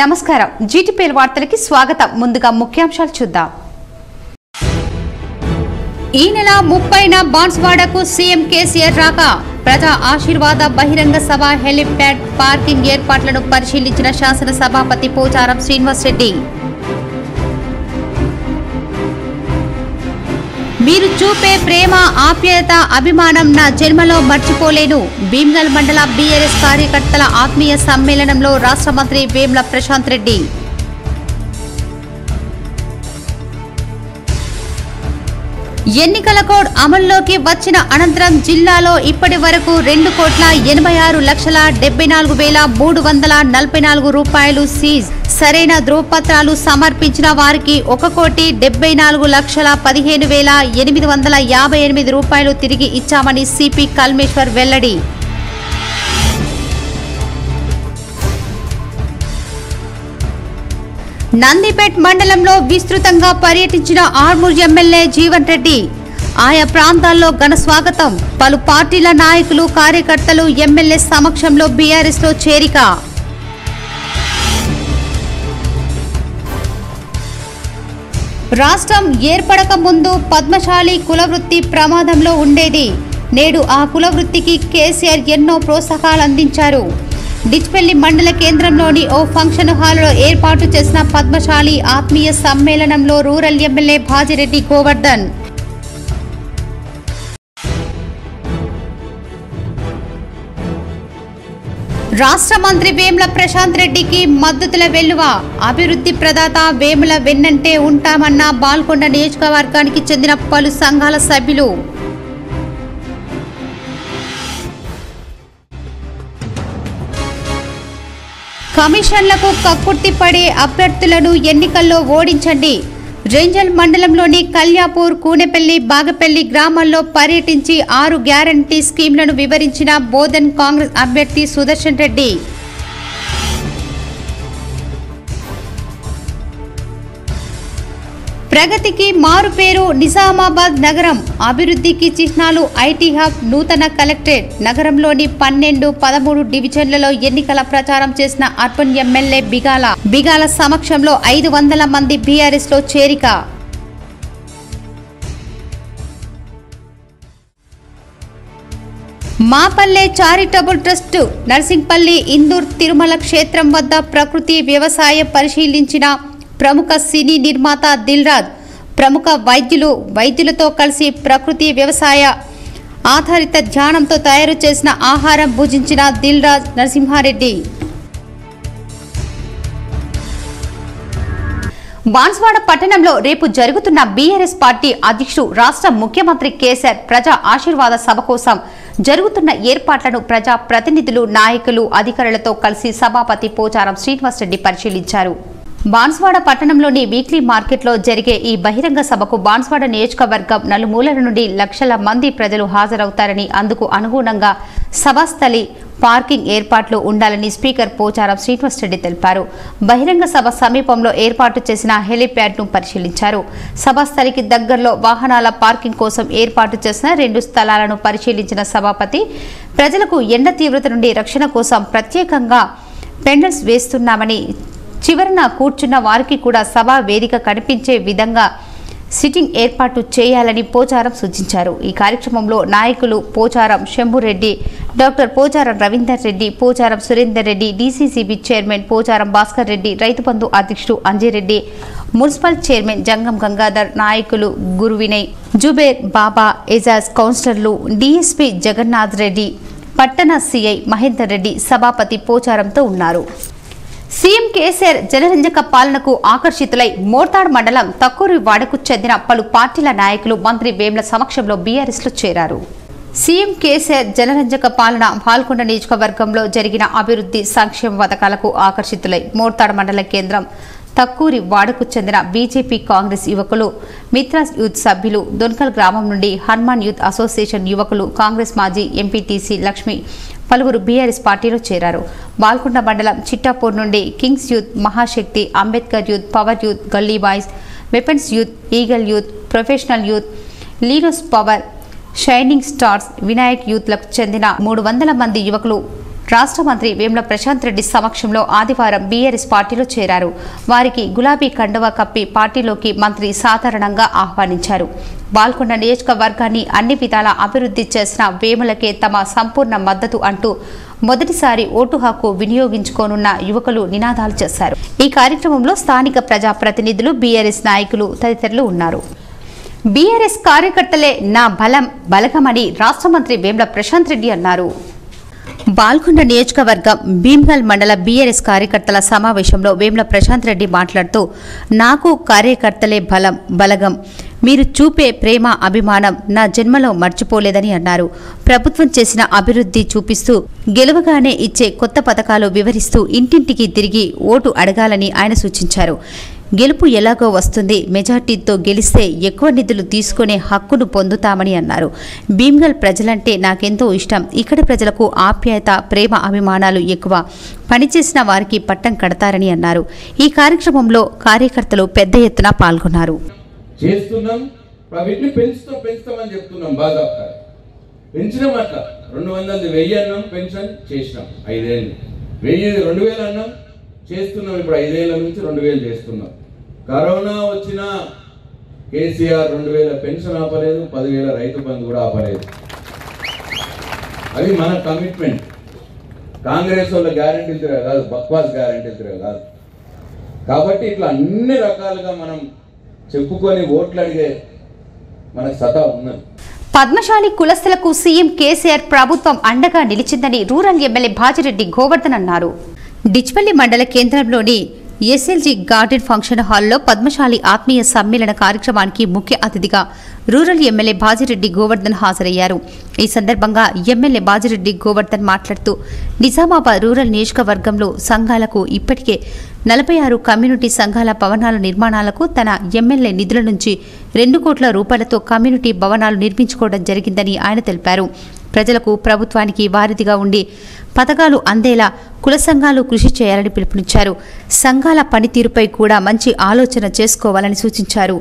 నమస్కారం జీటీపీఎల్ వార్తలకి స్వాగతం ముందుగా ముఖ్యాంశాలు చూద్దాం ఈ నెల 30న బాన్స్వాడకు సీఎం కేసీఆర్ రాక ప్రజా ఆశీర్వాద బహిరంగ సభ హెలిప్యాడ్ పార్కింగ్ ఏర్పాట్లను పరిశీలించిన శాసన సభాపతి పోచారం శ్రీనివాస్ రెడ్డి మీరు చూపే ప్రేమ ఆప్యాయత అభిమానం నా జన్మలో మర్చిపోలేను భీమ్గల్ మండల బీఆర్ఎస్ కార్యకర్తల ఆత్మీయ సమ్మేళనంలో రాష్ట్ర మంత్రి వేముల ప్రశాంత్ రెడ్డి ఎన్నికల కోడ్ అమల్లోకి వచ్చిన అనంతరం జిల్లాలో ఇప్పటి వరకు 2,86,74,344 రూపాయలు సీజ్ సరైన ధ్రువపత్రాలు సమర్పించిన వారికి 1,15,15,858 రూపాయలు తిరిగి ఇచ్చామని సిపి కల్మేశ్వర్ వెల్లడి నందిపేట్ మండలంలో విస్తృతంగా పర్యటించిన ఆర్మూర్ ఎమ్మెల్యే జీవన్ రెడ్డి ఆయా ప్రాంతాల్లో ఘన స్వాగతం పలు పార్టీల నాయకులు కార్యకర్తలు ఎమ్మెల్యే సమక్షంలో బీఆర్ఎస్ లో చేరిక రాష్ట్రం ఏర్పడక ముందు పద్మశాలి కులవృత్తి ప్రమాదంలో ఉండేది నేడు ఆ కులవృత్తికి కేసీఆర్ ఎన్నో ప్రోత్సాహాలు అందించారు డిచ్పల్లి మండల కేంద్రంలోని ఓ ఫంక్షన్ హాల్లో ఏర్పాటు చేసిన పద్మశాలి ఆత్మీయ సమ్మేళనంలో రూరల్ ఎమ్మెల్యే భాజిరెడ్డి గోవర్ధన్ రాష్ట్ర మంత్రి వేముల ప్రశాంత్ రెడ్డికి మద్దతుల వెల్లువ అభివృద్ధి ప్రదాత వేముల వెన్నంటే ఉంటామన్న బాల్కొండ నియోజకవర్గానికి చెందిన పలు సంఘాల సభ్యులు కమిషన్లకు కక్కుర్తి పడే అభ్యర్థులను ఎన్నికల్లో ఓడించండి రేంజల్ మండలంలోని కల్యాపూర్ కూనెపల్లి బాగపల్లి గ్రామాల్లో పర్యటించి 6 గ్యారంటీ స్కీమ్లను వివరించిన బోధన్ కాంగ్రెస్ అభ్యర్థి సుదర్శన్ రెడ్డి ప్రగతికి మారుపేరు నిజామాబాద్ నగరం అభివృద్ధికి చిహ్నాలు ఐటీ హబ్ నూతన కలెక్టరేట్ నగరంలోని 12-13 డివిజన్లలో ఎన్నికల ప్రచారం చేసిన అర్బన్ ఎమ్మెల్యే బిగాల సమక్షంలో 500 మంది బీఆర్ఎస్ లో చేరిక మాపల్లె చారిటబుల్ ట్రస్ట్ నర్సింగ్పల్లి ఇందూర్ తిరుమల క్షేత్రం వద్ద ప్రకృతి వ్యవసాయ పరిశీలించిన ప్రముఖ సినీ నిర్మాత దిల్ రాజు ప్రముఖ వైద్యులతో కలిసి ప్రకృతి వ్యవసాయ ఆధారిత ధ్యానంతో తయారు చేసిన ఆహారం భుజించిన దిల్ రాజు నరసింహారెడ్డి బాన్స్వాడ పట్టణంలో రేపు జరుగుతున్న బీఆర్ఎస్ పార్టీ అధ్యక్షుడు రాష్ట్ర ముఖ్యమంత్రి కేసీఆర్ ప్రజా ఆశీర్వాద సభ కోసం జరుగుతున్న ఏర్పాట్లను ప్రజా ప్రతినిధులు నాయకులు అధికారులతో కలిసి సభాపతి పోచారం శ్రీనివాస్ రెడ్డి పరిశీలించారు బాన్స్వాడ పట్టణంలోని వీక్లీ మార్కెట్లో జరిగే ఈ బహిరంగ సభకు బాన్స్వాడ నియోజకవర్గం నలుమూలల నుండి లక్షల మంది ప్రజలు హాజరవుతారని అందుకు అనుగుణంగా సభాస్థలి పార్కింగ్ ఏర్పాట్లు ఉండాలని స్పీకర్ పోచారం శ్రీనివాస్ రెడ్డి తెలిపారు బహిరంగ సభ సమీపంలో ఏర్పాటు చేసిన హెలిప్యాడ్ను పరిశీలించారు సభాస్థలికి దగ్గరలో వాహనాల పార్కింగ్ కోసం ఏర్పాటు చేసిన 2 స్థలాలను పరిశీలించిన సభాపతి ప్రజలకు ఎండ తీవ్రత నుండి రక్షణ కోసం ప్రత్యేకంగా పెండల్స్ వేస్తున్నామని చివరన కూర్చున్న వారికి కూడా సభా వేదిక కనిపించే విధంగా సిట్టింగ్ ఏర్పాటు చేయాలని పోచారం సూచించారు ఈ కార్యక్రమంలో నాయకులు Pocharam Shambhureddy doctor Pocharam Ravinder Reddy Pocharam Surender Reddy DCCB chairman Pocharam Bhaskar Reddy Rythu Bandhu అధ్యక్షుడు అంజిరెడ్డి మున్సిపల్ చైర్మన్ జంగం గంగాధర్ నాయకులు గురు వినయ్ జుబేర్ బాబా ఎజాజ్ కౌన్సిలర్లు డీఎస్పీ జగన్నాథ్ రెడ్డి పట్టణ సిఐ మహేందర్ రెడ్డి సభాపతి పోచారంతో ఉన్నారు సీఎం కేసీఆర్ జనరంజక పాలనకు ఆకర్షితులై మోర్తాడ్ మండలం తక్కూరి వాడకు చెందిన పలు పార్టీల నాయకులు మంత్రి వేముల సమక్షంలో బీఆర్ఎస్ లో చేరారు సీఎం కేసీఆర్ జనరంజక పాలన బాల్కొండ నియోజకవర్గంలో జరిగిన అభివృద్ధి సంక్షేమ పథకాలకు ఆకర్షితులై మోర్తాడ్ మండల కేంద్రం తక్కూరి వాడకు చెందిన బీజేపీ కాంగ్రెస్ యువకులు మిత్రాస్ యూత్ సభ్యులు దొన్కల్ గ్రామం నుండి హనుమాన్ యూత్ అసోసియేషన్ యువకులు కాంగ్రెస్ మాజీ ఎంపీటీసీ లక్ష్మి పలువురు బీఆర్ఎస్ పార్టీలో చేరారు బాల్కొండ మండలం చిట్టాపూర్ నుండి kings youth Mahashakti Ambedkar youth power youth Galli boys weapons youth eagle youth professional youth లీనోస్ పవర్ షైనింగ్ స్టార్స్ వినాయక్ యూత్లకు చెందిన 300 మంది యువకులు రాష్ట్ర మంత్రి వేముల ప్రశాంత్ రెడ్డి సమక్షంలో ఆదివారం బీఆర్ఎస్ పార్టీలో చేరారు. వారికి గులాబీ కండువా కప్పి పార్టీలోకి మంత్రి సాధారణంగా ఆహ్వానించారు. బాల్కొండ నియోజకవర్గాన్ని అన్ని విధాలా అభివృద్ధి చేసిన వేములకే తమ సంపూర్ణ మద్దతు అంటూ మొదటిసారి ఓటు హక్కు వినియోగించుకోనున్న యువకులు నినాదాలు చేశారు. ఈ కార్యక్రమంలో స్థానిక ప్రజాప్రతినిధులు, బీఆర్ఎస్ నాయకులు తదితరులు ఉన్నారు. బీఆర్ఎస్ కార్యకర్తలే నా బలగమని రాష్ట్ర మంత్రి వేముల ప్రశాంత్ రెడ్డి అన్నారు. బాల్కొండ నియోజకవర్గం భీమ్గల్ మండల బీఆర్ఎస్ కార్యకర్తల సమావేశంలో వేముల ప్రశాంత్ రెడ్డి మాట్లాడుతూ, నాకు కార్యకర్తలే బలగం, మీరు చూపే ప్రేమ అభిమానం నా జన్మలో మర్చిపోలేదని అన్నారు. ప్రభుత్వం చేసిన అభివృద్ధి చూపిస్తూ గెలవగానే ఇచ్చే కొత్త పథకాలు వివరిస్తూ ఇంటింటికి తిరిగి ఓటు అడగాలని ఆయన సూచించారు. గెలుపు ఎలాగో వస్తుంది, మెజార్టీతో గెలిస్తే ఎక్కువ నిధులు తీసుకునే హక్కును పొందుతామని అన్నారు. భీమ్గల్ ప్రజలంటే నాకెంతో ఇష్టం. ఇక్కడి ప్రజలకు ఆప్యాయత, ప్రేమ అభిమానాలు ఎక్కువ. పనిచేసిన వారికి పట్టం కడతారని అన్నారు. ఈ కార్యక్రమంలో కార్యకర్తలు పెద్ద ఎత్తున పాల్గొన్నారు. చేస్తున్నాం, వీటిని పెంచుతామని చెప్తున్నాం. బాగా పెంచినాం, అట్లా 200 1000 అన్నాం, పెన్షన్ చేసినాం. 5 ఏళ్ళు 1000 2000 అన్నాం, చేస్తున్నాం. ఇప్పుడు 5 ఏళ్ల నుంచి 2000 చేస్తున్నాం. కరోనా వచ్చినా కేసీఆర్ 2000 పెన్షన్ ఆపలేదు, 10,000 రైతు బంధు కూడా ఆపలేదు. అది మన కమిట్మెంట్. కాంగ్రెస్ వాళ్ళ గ్యారెంటీలు తిరగ కాదు, బక్వాస్ గ్యారెంటీలు తిరగ కాదు. కాబట్టి ఇట్లా అన్ని రకాలుగా మనం చెప్పుకొని ఓట్లు అడిగే మనకు సతా ఉన్నది. పద్మశాలి కులస్తులకు సీఎం కేసీఆర్ ప్రభుత్వం అండగా నిలిచిందని రూరల్ ఎమ్మెల్యే బాజిరెడ్డి గోవర్ధన్ అన్నారు. డిచ్పల్లి మండల కేంద్రంలోని ఎస్ఎల్జీ గార్డెన్ ఫంక్షన్ హాల్లో పద్మశాలి ఆత్మీయ సమ్మేళన కార్యక్రమానికి ముఖ్య అతిథిగా రూరల్ ఎమ్మెల్యే బాజిరెడ్డి గోవర్ధన్ హాజరయ్యారు. ఈ సందర్భంగా ఎమ్మెల్యే బాజిరెడ్డి గోవర్ధన్ మాట్లాడుతూ, నిజామాబాద్ రూరల్ నియోజకవర్గంలో సంఘాలకు ఇప్పటికే 46 కమ్యూనిటీ సంఘాల భవనాల నిర్మాణాలకు తన ఎమ్మెల్యే నిధుల నుంచి 2 కోట్ల రూపాయలతో కమ్యూనిటీ భవనాలు నిర్మించుకోవడం జరిగిందని ఆయన తెలిపారు. ప్రజలకు ప్రభుత్వానికి వారధిగా ఉండి పథకాలు అందేలా కుల సంఘాలు కృషి చేయాలని పిలుపునిచ్చారు. సంఘాల పనితీరుపై కూడా మంచి ఆలోచన చేసుకోవాలని సూచించారు.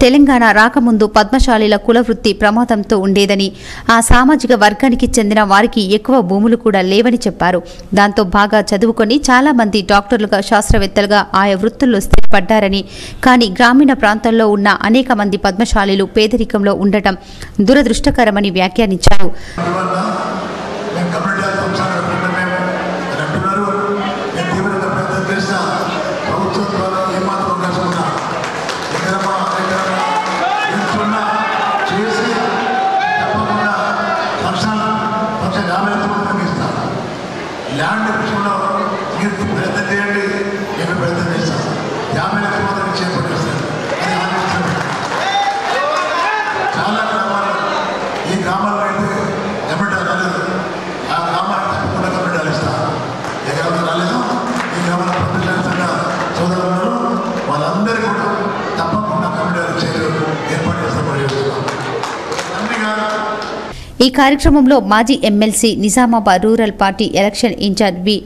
తెలంగాణ రాకముందు పద్మశాలీల కుల వృత్తి ప్రమాదంతో ఉండేదని, ఆ సామాజిక వర్గానికి చెందిన వారికి ఎక్కువ భూములు కూడా లేవని చెప్పారు. దాంతో బాగా చదువుకొని చాలా మంది డాక్టర్లుగా, శాస్త్రవేత్తలుగా ఆయా వృత్తుల్లో స్థిరపడ్డారని, కానీ గ్రామీణ ప్రాంతాల్లో ఉన్న అనేక మంది పద్మశాలీలు పేదరికంలో ఉండటం దురదృష్టకరమని వ్యాఖ్యానించారు. ల్యాండ్ విషయంలో మీరు ప్రయత్నం చేయండి, నేను ప్రయత్నం చేస్తాను. 50 లక్షల మందిని చేపట్టేస్తాను. అది ఆలోచించండి. చాలా గ్రామాలు, ఈ గ్రామాల్లో అయితే కమిటీ రాలేదు, ఆ గ్రామాలకు తప్పకుండా కమిటీలు ఇస్తాను. ఏ గ్రామంలో రాలేదు, ఈ గ్రామంలో ప్రతిష్ఠితంగా సోదరులు ఉన్నారు, వాళ్ళందరికీ కూడా తప్పకుండా కమిటీలు చేయడం ఏర్పాటు చేస్తామని చెప్తున్నాం. అంతేకాదు, ఈ కార్యక్రమంలో మాజీ MLC, Nizamabad rural party election incharge V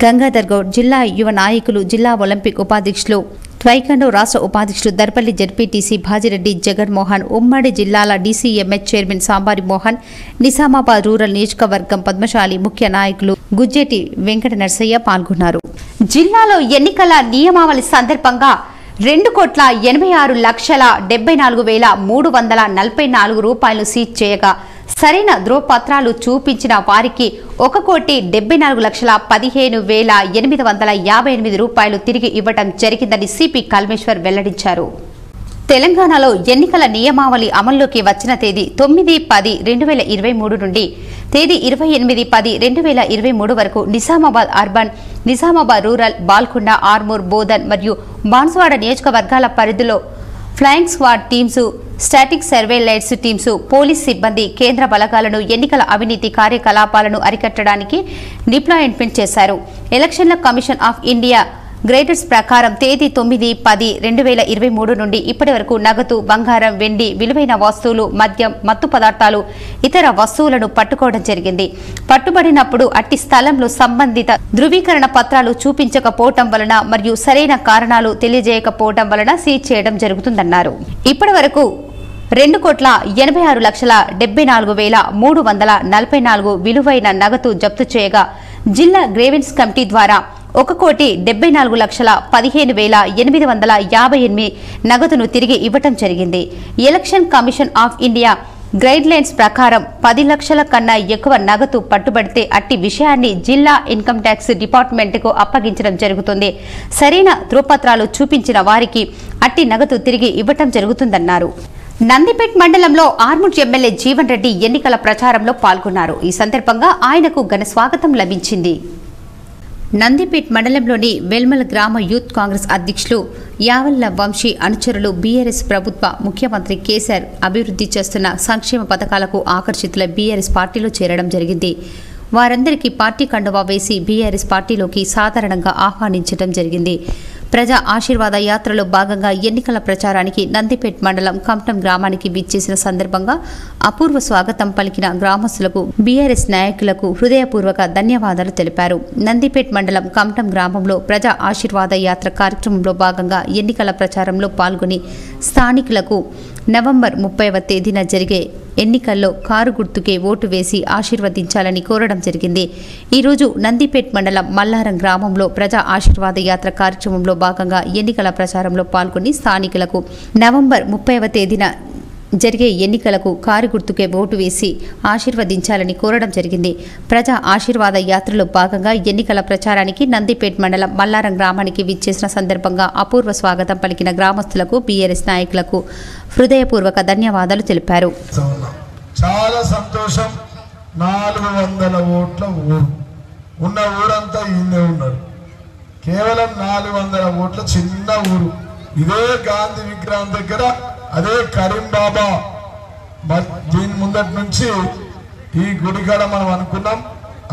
Gangadhar Goud, జిల్లా యువ నాయకులు, జిల్లా ఒలింపిక్ ఉపాధ్యక్షులు ట్వైకండో రాష్ట్ర ఉపాధ్యక్షుడు దర్పల్లి జడ్పీటీసీ భాజిరెడ్డి జగన్మోహన్, ఉమ్మడి జిల్లాల డీసీఎంహెచ్ చైర్మన్ సాంబారి మోహన్, నిజామాబాద్ రూరల్ నియోజకవర్గం పద్మశాలి ముఖ్య నాయకులు గుజ్జేటి వెంకట నర్సయ్య పాల్గొన్నారు. జిల్లాలో ఎన్నికల నియమావళి సందర్భంగా 2,84,74,344 రూపాయలు సీజ్ చేయగా సరైన ధ్రువపత్రాలు చూపించిన వారికి 1,74,15,858 రూపాయలు తిరిగి ఇవ్వడం జరిగిందని సిపి కల్మేశ్వర్ వెల్లడించారు. తెలంగాణలో ఎన్నికల నియమావళి అమల్లోకి వచ్చిన తేదీ 9/10/2023 నుండి తేదీ 28/10/2023 వరకు నిజామాబాద్ అర్బన్, నిజామాబాద్ రూరల్, బాల్కొండ, ఆర్మూర్, బోధన్ మరియు బాన్సువాడ నియోజకవర్గాల పరిధిలో flying squad teams, static surveillance teams, police సిబ్బంది, కేంద్ర బలగాలను ఎన్నికల అవినీతి కార్యకలాపాలను అరికట్టడానికి డిప్లాయ్మెంట్ చేశారు. ఎలక్షన్ల కమిషన్ ఆఫ్ ఇండియా గ్రేడర్స్ ప్రకారం తేదీ 9/10/2023 నుండి ఇప్పటి వరకు నగదు, బంగారం, వెండి, విలువైన వస్తువులు, మద్యం, మత్తు పదార్థాలు, ఇతర వస్తువులను పట్టుకోవడం జరిగింది. పట్టుబడినప్పుడు అట్టి స్థలంలో సంబంధిత ధృవీకరణ పత్రాలు చూపించకపోవటం వలన మరియు సరైన కారణాలు తెలియజేయకపోవటం వలన సీజ్ చేయడం జరుగుతుందన్నారు. ఇప్పటి వరకు 2,86,74,344 విలువైన నగదు జప్తు చేయగా జిల్లా గ్రేవెన్స్ కమిటీ ద్వారా 1,74,15,858 నగదును తిరిగి ఇవ్వటం జరిగింది. Election commission of India guide lines ప్రకారం 10 లక్షల కన్నా ఎక్కువ నగదు పట్టుబడితే అట్టి విషయాన్ని జిల్లా ఇన్కమ్ ట్యాక్స్ డిపార్ట్మెంట్కు అప్పగించడం జరుగుతుంది. సరైన ధృవపత్రాలు చూపించిన వారికి అట్టి నగదు తిరిగి ఇవ్వటం జరుగుతుందన్నారు. నందిపేట్ మండలంలో ఆర్మూర్ ఎమ్మెల్యే జీవన్ రెడ్డి ఎన్నికల ప్రచారంలో పాల్గొన్నారు. ఈ సందర్భంగా ఆయనకు ఘన స్వాగతం లభించింది. నందిపేట్ మండలంలోని వెల్మల గ్రామ యూత్ కాంగ్రెస్ అధ్యక్షులు యావల్ల వంశీ అనుచరులు బీఆర్ఎస్ ప్రభుత్వ ముఖ్యమంత్రి కేసీఆర్ అభివృద్ధి చేస్తున్న సంక్షేమ పథకాలకు ఆకర్షితుల బీఆర్ఎస్ పార్టీలో చేరడం జరిగింది. వారందరికీ పార్టీ కండువా వేసి బీఆర్ఎస్ పార్టీలోకి సాధారణంగా ఆహ్వానించడం జరిగింది. ప్రజా ఆశీర్వాద యాత్రలో భాగంగా ఎన్నికల ప్రచారానికి నందిపేట్ మండలం కంటం గ్రామానికి విచ్చేసిన సందర్భంగా అపూర్వ స్వాగతం పలికిన గ్రామస్తులకు బీఆర్ఎస్ నాయకులకు హృదయపూర్వక ధన్యవాదాలు తెలిపారు. నందిపేట్ మండలం కంటం గ్రామంలో ప్రజా ఆశీర్వాద యాత్ర కార్యక్రమంలో భాగంగా ఎన్నికల ప్రచారంలో పాల్గొని స్థానికులకు నవంబర్ 30వ తేదీన జరిగే ఎన్నికల్లో కారు గుర్తుకే ఓటు వేసి ఆశీర్వదించాలని కోరడం జరిగింది. ఈరోజు నందిపేట్ మండలం మల్లారం గ్రామంలో ప్రజా ఆశీర్వాద యాత్ర కార్యక్రమంలో భాగంగా ఎన్నికల ప్రచారంలో పాల్గొని స్థానికులకు నవంబర్ 30వ తేదీన జరిగే ఎన్నికలకు కారు గుర్తుకే ఓటు వేసి ఆశీర్వదించాలని కోరడం జరిగింది. ప్రజా ఆశీర్వాద యాత్రలో భాగంగా ఎన్నికల ప్రచారానికి నందిపేట్ మండలం మల్లారం గ్రామానికి విచ్చేసిన సందర్భంగా అపూర్వ స్వాగతం పలికిన గ్రామస్తులకు బీఆర్ఎస్ నాయకులకు హృదయపూర్వక ధన్యవాదాలు తెలిపారు. చాలా సంతోషం. 400 ఓట్ల ఊరు ఉన్న ఊరంతా ఈయనే ఉన్నారు. కేవలం 400 ఓట్ల చిన్న ఊరు. ఇదే గాంధీ విగ్రహం దగ్గర అదే కరీం బాబా దీని ముందటి నుంచి ఈ గుడి కాడ మనం అనుకున్నాం.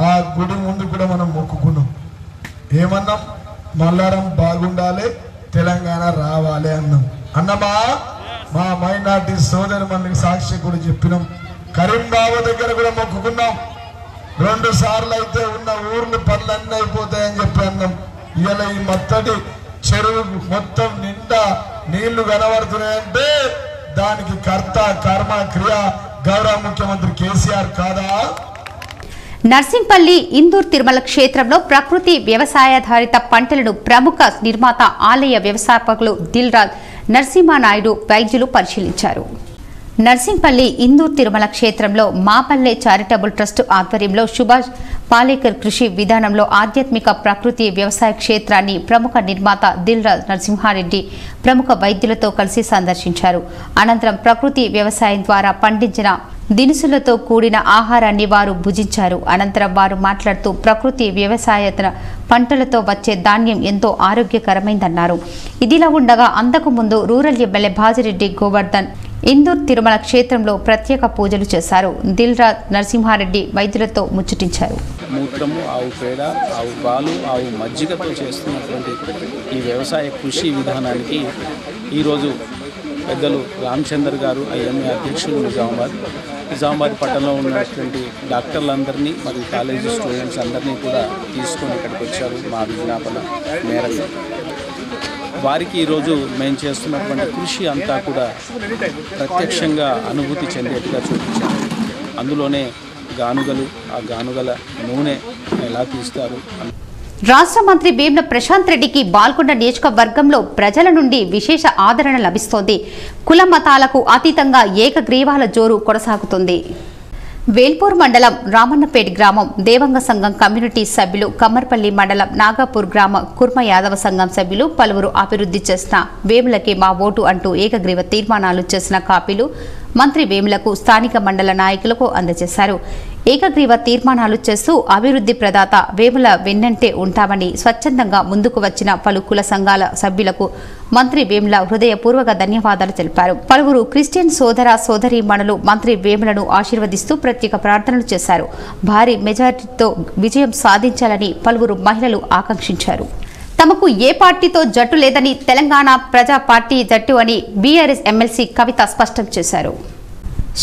ఆ గుడి ముందు కూడా మనం మొక్కుకున్నాం. ఏమన్నాం? మల్లారం బాగుండాలి, తెలంగాణ రావాలి అన్నాం. అన్నమా మా మైనార్టీ సోదరు మనకి సాక్షి కూడా చెప్పినాం. కరీం బాబా దగ్గర కూడా మొక్కుకున్నాం. 2 సార్లు అయితే ఉన్న ఊర్లు పనులన్నీ అయిపోతాయని చెప్పి అన్నాం. ఇలా ఈ మొత్తటి చెరువు మొత్తం నిండా నీళ్లు కనబడుతున్నాయంటే దానికి కర్త కర్మ క్రియ గౌరవ ముఖ్యమంత్రి కేసీఆర్ కాదా? నర్సింపల్లి ఇందూర్ తిరుమల క్షేత్రంలో ప్రకృతి వ్యవసాయాధారిత పంటలను ప్రముఖ నిర్మాత ఆలయ వ్యవస్థాపకులు దిల్ రాజ్ నరసింహానాయుడు వైద్యులు పరిశీలించారు. నర్సింపల్లి ఇందూర్ తిరుమల క్షేత్రంలో మాపల్లె చారిటబుల్ ట్రస్ట్ ఆధ్వర్యంలో సుభాష్ పాలేకర్ కృషి విధానంలో ఆధ్యాత్మిక ప్రకృతి వ్యవసాయ క్షేత్రాన్ని ప్రముఖ నిర్మాత దిల్ రాజ్ నరసింహారెడ్డి ప్రముఖ వైద్యులతో కలిసి సందర్శించారు. అనంతరం ప్రకృతి వ్యవసాయం ద్వారా పండించిన దినుసులతో కూడిన ఆహారాన్ని వారు భుజించారు. అనంతరం వారు మాట్లాడుతూ ప్రకృతి వ్యవసాయేతర పంటలతో వచ్చే ధాన్యం ఎంతో ఆరోగ్యకరమైందన్నారు. ఇదిలా ఉండగా అంతకు ముందు రూరల్ ఎమ్మెల్యే బాజిరెడ్డి గోవర్ధన్ ఇందూర్ తిరుమల క్షేత్రంలో ప్రత్యేక పూజలు చేశారు. దిల్ రాజ్ నరసింహారెడ్డి వైద్యులతో ముచ్చటించారు. మూత్రము, ఆవు పేడ, ఆవు పాలు, ఆవు మజ్జిగతో చేస్తున్నటువంటి ఈ వ్యవసాయ కృషి విధానానికి ఈరోజు పెద్దలు రామచందర్ గారు ఐఎంఏ అధ్యక్షులు నిజామాబాద్ పట్టణంలో ఉన్నటువంటి డాక్టర్లందరినీ మరియు కాలేజీ స్టూడెంట్స్ అందరినీ కూడా తీసుకొని ఇక్కడికి వచ్చారు. మా విజ్ఞాపన మేరకు వారికి ఈరోజు మేము చేస్తున్నటువంటి కృషి అంతా కూడా ప్రత్యక్షంగా అనుభూతి చెందేట్టుగా చూపించారు. అందులోనే గానుగలు, ఆ గానుగల నూనె ఎలా తీస్తారు. రాష్ట్ర మంత్రి వేముల ప్రశాంత్ రెడ్డికి బాల్కొండ నియోజకవర్గంలో ప్రజల నుండి విశేష ఆదరణ లభిస్తోంది. కుల మతాలకు అతీతంగా ఏకగ్రీవాల జోరు కొనసాగుతుంది. వేల్పూర్ మండలం రామన్నపేట్ గ్రామం దేవంగ సంఘం కమ్యూనిటీ సభ్యులు, కమ్మర్పల్లి మండలం నాగాపూర్ గ్రామ కుర్మ యాదవ సంఘం సభ్యులు పలువురు అభివృద్ధి చేసిన వేములకే మా ఓటు అంటూ ఏకగ్రీవ తీర్మానాలు చేసిన కాపీలు మంత్రి వేములకు స్థానిక మండల నాయకులకు అందజేశారు. ఏకగ్రీవ తీర్మానాలు చేస్తూ అభివృద్ధి ప్రదాత వేముల వెన్నంటే ఉంటామని స్వచ్ఛందంగా ముందుకు వచ్చిన పలు కుల సంఘాల సభ్యులకు మంత్రి వేముల హృదయపూర్వక ధన్యవాదాలు తెలిపారు. పలువురు క్రిస్టియన్ సోదర సోదరీమణులు మంత్రి వేములను ఆశీర్వదిస్తూ ప్రత్యేక ప్రార్థనలు చేశారు. భారీ మెజారిటీతో విజయం సాధించాలని పలువురు మహిళలు ఆకాంక్షించారు. తమకు ఏ పార్టీతో జట్టు లేదని తెలంగాణ ప్రజా పార్టీ జట్టు అని బీఆర్ఎస్ ఎమ్మెల్సీ కవిత స్పష్టం చేశారు.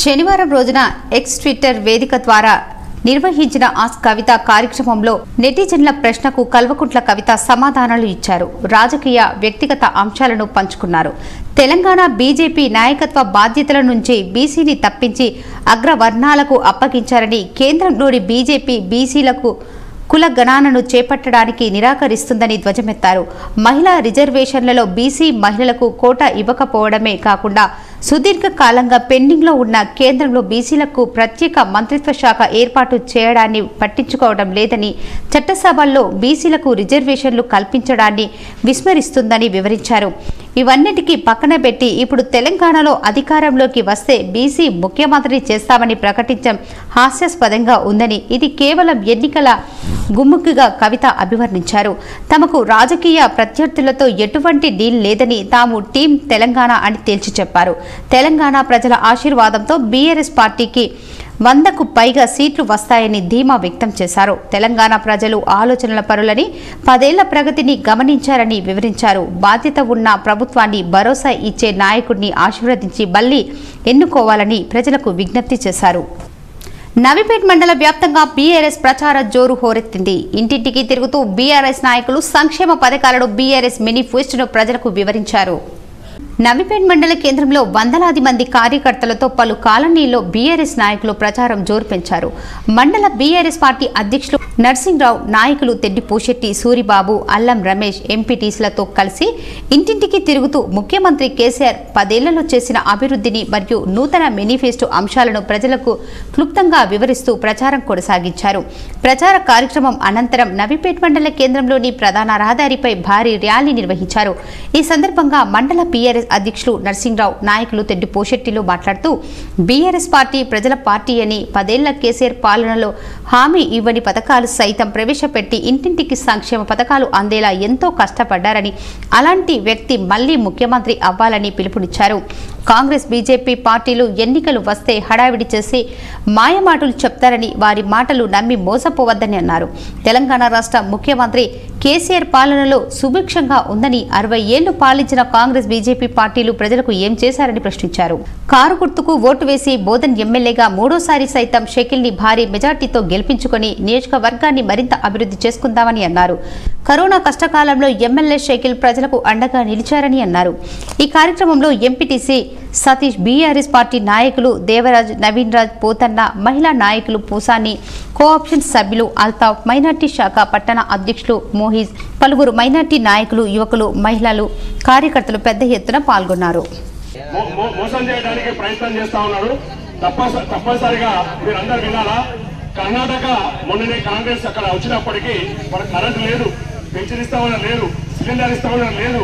శనివారం రోజున ఎక్స్ ట్విట్టర్ వేదిక ద్వారా నిర్వహించిన ఆస్క్ కవిత కార్యక్రమంలో నెటిజన్ల ప్రశ్నకు కల్వకుంట్ల కవిత సమాధానాలు ఇచ్చారు. రాజకీయ వ్యక్తిగత అంశాలను పంచుకున్నారు. తెలంగాణ బీజేపీ నాయకత్వ బాధ్యతల నుంచి బీసీని తప్పించి అగ్రవర్ణాలకు అప్పగించారని, కేంద్రంలోని బీజేపీ బీసీలకు కుల గణనను చేపట్టడానికి నిరాకరిస్తుందని ధ్వజమెత్తారు. మహిళా రిజర్వేషన్లలో బీసీ మహిళలకు కోటా ఇవ్వకపోవడమే కాకుండా సుదీర్ఘ కాలంగా పెండింగ్లో ఉన్న కేంద్రంలో బీసీలకు ప్రత్యేక మంత్రిత్వ శాఖ ఏర్పాటు చేయడాన్ని పట్టించుకోవడం లేదని, చట్టసభల్లో బీసీలకు రిజర్వేషన్లు కల్పించడాన్ని విస్మరిస్తుందని వివరించారు. ఇవన్నిటికీ పక్కన పెట్టి ఇప్పుడు తెలంగాణలో అధికారంలోకి వస్తే బీసీ ముఖ్యమంత్రి చేస్తామని ప్రకటించడం హాస్యాస్పదంగా ఉందని, ఇది కేవలం ఎన్నికల గుమ్ముకుగా కవిత అభివర్ణించారు. తమకు రాజకీయ ప్రత్యర్థులతో ఎటువంటి డీల్ లేదని, తాము టీం తెలంగాణ అని తేల్చి చెప్పారు. తెలంగాణ ప్రజల ఆశీర్వాదంతో బీఆర్ఎస్ పార్టీకి 100కు పైగా సీట్లు వస్తాయని ధీమా వ్యక్తం చేశారు. తెలంగాణ ప్రజలు ఆలోచనల పరులని, 10 ఏళ్ల ప్రగతిని గమనించారని వివరించారు. బాధ్యత ఉన్న ప్రభుత్వాన్ని భరోసా ఇచ్చే నాయకుడిని ఆశీర్వదించి మళ్లీ ఎన్నుకోవాలని ప్రజలకు విజ్ఞప్తి చేశారు. నవీపేట్ మండల వ్యాప్తంగా బీఆర్ఎస్ ప్రచార జోరు హోరెత్తింది. ఇంటింటికి తిరుగుతూ బీఆర్ఎస్ నాయకులు సంక్షేమ పథకాలను, బీఆర్ఎస్ మేనిఫెస్టోను ప్రజలకు వివరించారు. నవీపేట్ మండల కేంద్రంలో వందలాది మంది కార్యకర్తలతో పలు కాలనీల్లో బీఆర్ఎస్ నాయకులు ప్రచారం జోరు పెంచారు. మండల బీఆర్ఎస్ పార్టీ అధ్యక్షులు నర్సింగ్రావు, నాయకులు తెడ్డి పూశెట్టి, సూరిబాబు, అల్లం రమేష్ ఎంపీటీసీలతో కలిసి ఇంటింటికి తిరుగుతూ ముఖ్యమంత్రి కేసీఆర్ 10 ఏళ్లలో చేసిన అభివృద్ధిని మరియు నూతన మేనిఫెస్టో అంశాలను ప్రజలకు క్లుప్తంగా వివరిస్తూ ప్రచారం కొనసాగించారు. ప్రచార కార్యక్రమం అనంతరం నవీపేట్ మండల కేంద్రంలోని ప్రధాన రహదారిపై భారీ ర్యాలీ నిర్వహించారు. ఈ సందర్భంగా మండల బీఆర్ఎస్ అధ్యక్షులు నర్సింగ్రావు, నాయకులు తెడ్డి పోషెట్టిలు మాట్లాడుతూ బీఆర్ఎస్ పార్టీ ప్రజల పార్టీ అని, 10 ఏళ్ల కేసీఆర్ పాలనలో హామీ ఇవ్వని పథకాలు సైతం ప్రవేశపెట్టి ఇంటింటికి సంక్షేమ పథకాలు అందేలా ఎంతో కష్టపడ్డారని, అలాంటి వ్యక్తి మళ్లీ ముఖ్యమంత్రి అవ్వాలని పిలుపునిచ్చారు. కాంగ్రెస్, బీజేపీ పార్టీలు ఎన్నికలు వస్తే హడావిడి చేసి మాయమాటలు చెప్తారని, వారి మాటలు నమ్మి మోసపోవద్దని అన్నారు. తెలంగాణ రాష్ట్ర ముఖ్యమంత్రి కేసీఆర్ పాలనలో సుభిక్షంగా ఉందని, 60 ఏళ్లు పాలించిన కాంగ్రెస్, బీజేపీ పార్టీలు ప్రజలకు ఏం చేశారని ప్రశ్నించారు. కారు గుర్తుకు ఓటు వేసి బోధన్ ఎమ్మెల్యేగా 3వ సైతం షకీల్ ని భారీ మెజార్టీతో గెలిపించుకుని నియోజకవర్గాన్ని మరింత అభివృద్ధి చేసుకుందామని అన్నారు. కరోనా కష్టకాలంలో ఎమ్మెల్యే షకీల్ ప్రజలకు అండగా నిలిచారని అన్నారు. ఈ కార్యక్రమంలో ఎంపీటీసీ సతీష్, బీఆర్ఎస్ పార్టీ నాయకులు దేవరాజ్, నవీన్ రాజ్, పోతన్న, మహిళా నాయకులు పూసాని, కోఆప్షన్ సభ్యులు అల్తాఫ్, మైనార్టీ శాఖ పట్టణ అధ్యక్షులు మోహిజ్, పలువురు మైనార్టీ నాయకులు, యువకులు, మహిళలు, కార్యకర్తలు పెద్ద ఎత్తున పాల్గొన్నారు. మోసం చేయడానికి ప్రయత్నం చేస్తా ఉన్నారు. తప్పనిసరిగా మీరందరూ వినాలా. కర్ణాటక మొన్ననే కాంగ్రెస్ అక్కడ వచ్చినప్పటికీ మనకు కరెంట్ లేదు, పెన్షన్ ఇస్తామని లేదు, సిలిండర్ ఇస్తామని లేదు,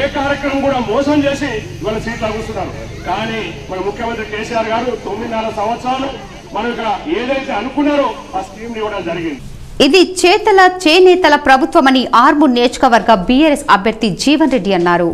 ఏ కార్యక్రమం కూడా మోసం చేసి ఇవాళ సీట్లు కూర్చున్నారు. కానీ మన ముఖ్యమంత్రి కేసీఆర్ గారు 9.5 సంవత్సరాలు మనకు ఏదైతే అనుకున్నారో ఆ స్కీమ్ ఇవ్వడం జరిగింది. ఇది చేనేతల ప్రభుత్వమని ఆర్మూర్ నియోజకవర్గ బీఆర్ఎస్ అభ్యర్థి జీవన్ రెడ్డి అన్నారు.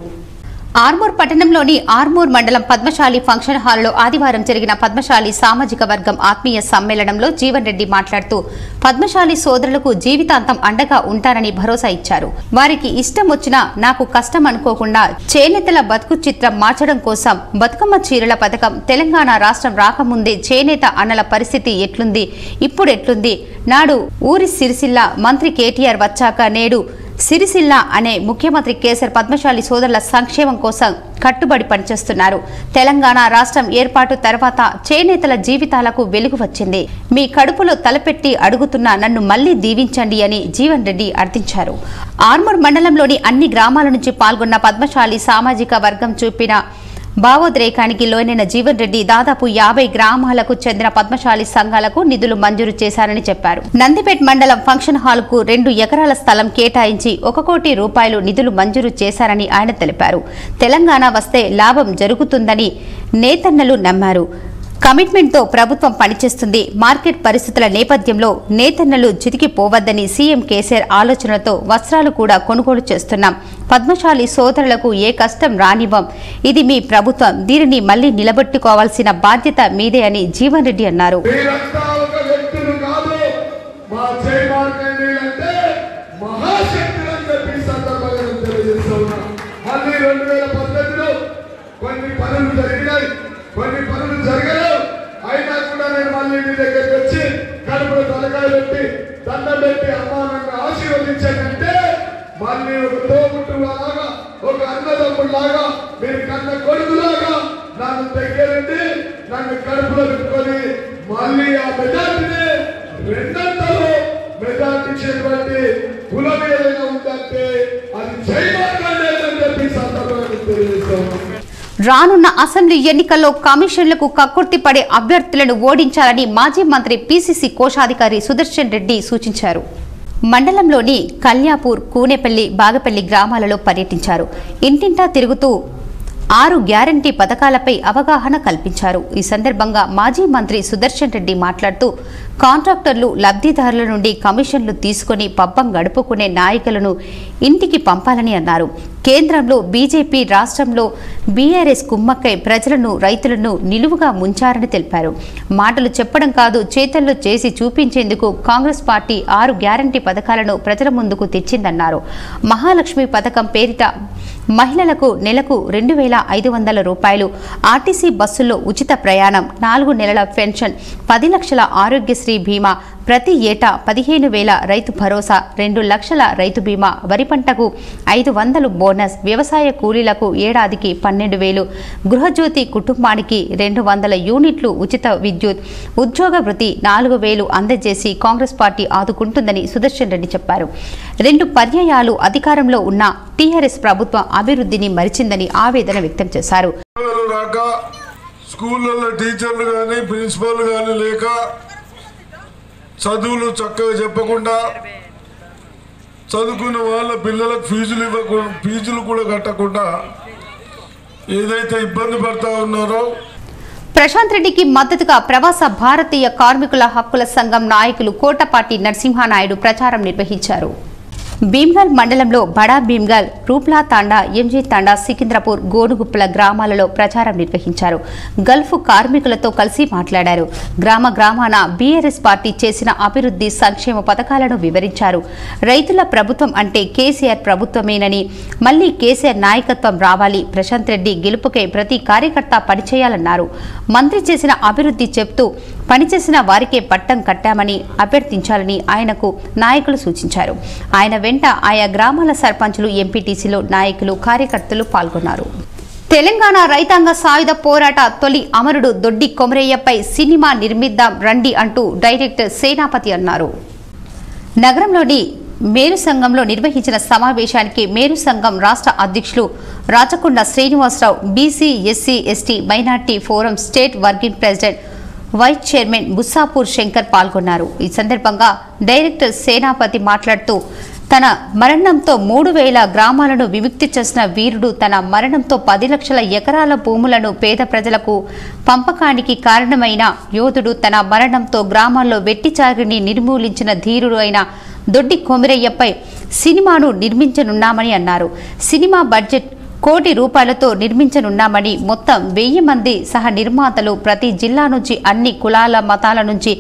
ఆర్మూర్ పట్టణంలోని ఆర్మూర్ మండలం పద్మశాలి ఫంక్షన్ హాల్లో ఆదివారం జరిగిన పద్మశాలి సామాజిక వర్గం ఆత్మీయ సమ్మేళనంలో జీవన్ రెడ్డి మాట్లాడుతూ పద్మశాలి సోదరులకు జీవితాంతం అండగా ఉంటానని భరోసా ఇచ్చారు. వారికి ఇష్టం వచ్చినా నాకు కష్టం అనుకోకుండా చేనేతల బతుకు చిత్రం మార్చడం కోసం బతుకమ్మ చీరల పథకం, తెలంగాణ రాష్ట్రం రాకముందే చేనేత అన్నల పరిస్థితి ఎట్లుంది, ఇప్పుడు ఎట్లుంది, నాడు ఊరి సిరిసిల్ల మంత్రి కేటీఆర్ వచ్చాక నేడు సిరిసిల్ల అనే ముఖ్యమంత్రి కేసీఆర్ పద్మశాలి సోదరుల సంక్షేమం కోసం కట్టుబడి పనిచేస్తున్నారు. తెలంగాణ రాష్ట్రం ఏర్పాటు తర్వాత చేనేతల జీవితాలకు వెలుగు వచ్చింది. మీ కడుపులో తలపెట్టి అడుగుతున్న నన్ను మళ్లీ దీవించండి అని జీవన్ రెడ్డి అర్థించారు. ఆర్మూర్ మండలంలోని అన్ని గ్రామాల నుంచి పాల్గొన్న పద్మశాలి సామాజిక వర్గం చూపిన భావోద్రేకానికి లోనైన జీవన్ రెడ్డి దాదాపు 50 గ్రామాలకు చెందిన పద్మశాలి సంఘాలకు నిధులు మంజూరు చేశారని చెప్పారు. నందిపేట్ మండలం ఫంక్షన్ హాల్ కు 2 ఎకరాల స్థలం కేటాయించి 1 కోటి రూపాయలు నిధులు మంజూరు చేశారని ఆయన తెలిపారు. తెలంగాణ వస్తే లాభం జరుగుతుందని నేతన్నలు నమ్మారు. కమిట్మెంట్తో ప్రభుత్వం పనిచేస్తుంది. మార్కెట్ పరిస్థితుల నేపథ్యంలో నేతన్నలు చితికిపోవద్దని సీఎం కేసీఆర్ ఆలోచనలతో వస్త్రాలు కూడా కొనుగోలు చేస్తున్నాం. పద్మశాలి సోదరులకు ఏ కష్టం రానివ్వం. ఇది మీ ప్రభుత్వం, దీనిని మళ్లీ నిలబెట్టుకోవాల్సిన బాధ్యత మీదే అని జీవన్ రెడ్డి అన్నారు. కొన్ని పనులు జరగలేవు, అయినా కూడా నేను మళ్ళీ మీ దగ్గరికి వచ్చి కడుపులో తలకాయ పెట్టి దండం పెట్టి అమ్మా నన్ను ఆశీర్వదించానంటే మళ్ళీ ఒక తోబుట్టులాగా, ఒక అన్నదమ్ములాగా, మీరు కన్న కొడుకులాగా నన్ను దగ్గరండి, నన్ను కడుపులో పెట్టుకొని మళ్ళీ ఆ మెజార్టీని 200 ఇచ్చేటువంటి కులం ఏదైనా ఉందంటే అది జైవాలని చెప్పి సందర్భంగా తెలియజేస్తాం. రానున్న అసెంబ్లీ ఎన్నికల్లో కమిషన్లకు కక్కుర్తి పడే అభ్యర్థులను ఓడించాలని మాజీ మంత్రి పీసీసీ కోశాధికారి సుదర్శన్ రెడ్డి సూచించారు. మండలంలోని కల్యాపూర్, కూనేపల్లి, బాగపల్లి గ్రామాలలో పర్యటించారు. ఇంటింటా తిరుగుతూ 6 గ్యారంటీ పథకాలపై అవగాహన కల్పించారు. ఈ సందర్భంగా మాజీ మంత్రి సుదర్శన్ రెడ్డి మాట్లాడుతూ కాంట్రాక్టర్లు లబ్ధిదారుల నుండి కమిషన్లు తీసుకుని పబ్బం గడుపుకునే నాయకులను ఇంటికి పంపాలని అన్నారు. కేంద్రంలో బీజేపీ, రాష్ట్రంలో బీఆర్ఎస్ కుమ్మక్కై ప్రజలను, రైతులను నిలువుగా ముంచారని తెలిపారు. మాటలు చెప్పడం కాదు, చేతల్లో చేసి చూపించేందుకు కాంగ్రెస్ పార్టీ 6 గ్యారంటీ పథకాలను ప్రజల ముందుకు తెచ్చిందన్నారు. మహాలక్ష్మి పథకం పేరిట మహిళలకు నెలకు 2,500 రూపాయలు, ఆర్టీసీ బస్సుల్లో ఉచిత ప్రయాణం, 4 నెలల పెన్షన్, 10 లక్షల ఆరోగ్యశ్రీ బీమా, ప్రతి ఏటా 15,000 రైతు భరోసా, 2 లక్షల రైతు బీమా, వరి పంటకు 500 బోనస్, వ్యవసాయ కూలీలకు ఏడాదికి 12,000, గృహజ్యోతి కుటుంబానికి 200 యూనిట్లు ఉచిత విద్యుత్, ఉద్యోగ వృత్తి 4,000 అందజేసి కాంగ్రెస్ పార్టీ ఆదుకుంటుందని సుదర్శన్ రెడ్డి చెప్పారు. 2 పర్యాయాలు అధికారంలో ఉన్న టీఆర్ఎస్ ప్రభుత్వం అభివృద్ధిని మరిచిందని ఆవేదన వ్యక్తం చేశారు. స్కూళ్ళలో టీచర్లు కానీ ప్రిన్సిపల్ కానీ లేక చదువులు చక్కగా చెప్పకుండా చదువుకున్న వాళ్ళ పిల్లలకు ఫీజులు కూడా కట్టకుండా ఏదైతే ఇబ్బంది పడతా ఉన్నారో. ప్రశాంత్ రెడ్డికి మద్దతుగా ప్రవాస భారతీయ కార్మికుల హక్కుల సంఘం నాయకులు కోటపాటి నరసింహానాయుడు ప్రచారం నిర్వహించారు. భీమ్గల్ మండలంలో బడా భీమ్గల్, రూప్లా తాండా, ఎంజీ తాండా, సికింద్రాపూర్, గోనుగుప్పల గ్రామాలలో ప్రచారం నిర్వహించారు. గల్ఫ్ కార్మికులతో కలిసి మాట్లాడారు. గ్రామాన బీఆర్ఎస్ పార్టీ చేసిన అభివృద్ధి సంక్షేమ పథకాలను వివరించారు. రైతుల ప్రభుత్వం అంటే కేసీఆర్ ప్రభుత్వమేనని, మళ్లీ కేసీఆర్ నాయకత్వం రావాలి, ప్రశాంత్ రెడ్డి గెలుపుకై ప్రతి కార్యకర్త పనిచేయాలన్నారు. మంత్రి చేసిన అభివృద్ధి చెప్తూ పనిచేసిన వారికే పట్టం కట్టామని అభ్యర్థించాలని ఆయనకు నాయకులు సూచించారు. ఆయన వెంట ఆయా గ్రామాల సర్పంచులు, ఎంపీటీసీలు, నాయకులు, కార్యకర్తలు పాల్గొన్నారు. తెలంగాణ రైతాంగ సాయుధ పోరాట తొలి అమరుడు దొడ్డి కొమరయ్యపై సినిమా నిర్మిద్దాం రండి అంటూ డైరెక్టర్ సేనాపతి అన్నారు. నగరంలోని మేరు సంఘంలో నిర్వహించిన సమావేశానికి మేరు సంఘం రాష్ట్ర అధ్యక్షులు Rachakonda Srinivasarao, BC, SC, ST, minority forum state working president, vice chairman Bussapur Shankar పాల్గొన్నారు. ఈ సందర్భంగా డైరెక్టర్ సేనాపతి మాట్లాడుతూ తన మరణంతో 3,000 గ్రామాలను విముక్తి చేసిన వీరుడు, తన మరణంతో 10 లక్షల ఎకరాల భూములను పేద ప్రజలకు పంపకానికి కారణమైన యోధుడు, తన మరణంతో గ్రామాల్లో వెట్టిచారిని నిర్మూలించిన ధీరుడు అయిన దొడ్డి కొమరయ్యపై సినిమాను నిర్మించనున్నామని అన్నారు. సినిమా బడ్జెట్ 1 కోటి రూపాయలతో నిర్మించనున్నామని, మొత్తం 1000 మంది సహ నిర్మాతలు, ప్రతి జిల్లా నుంచి, అన్ని కులాల మతాల నుంచి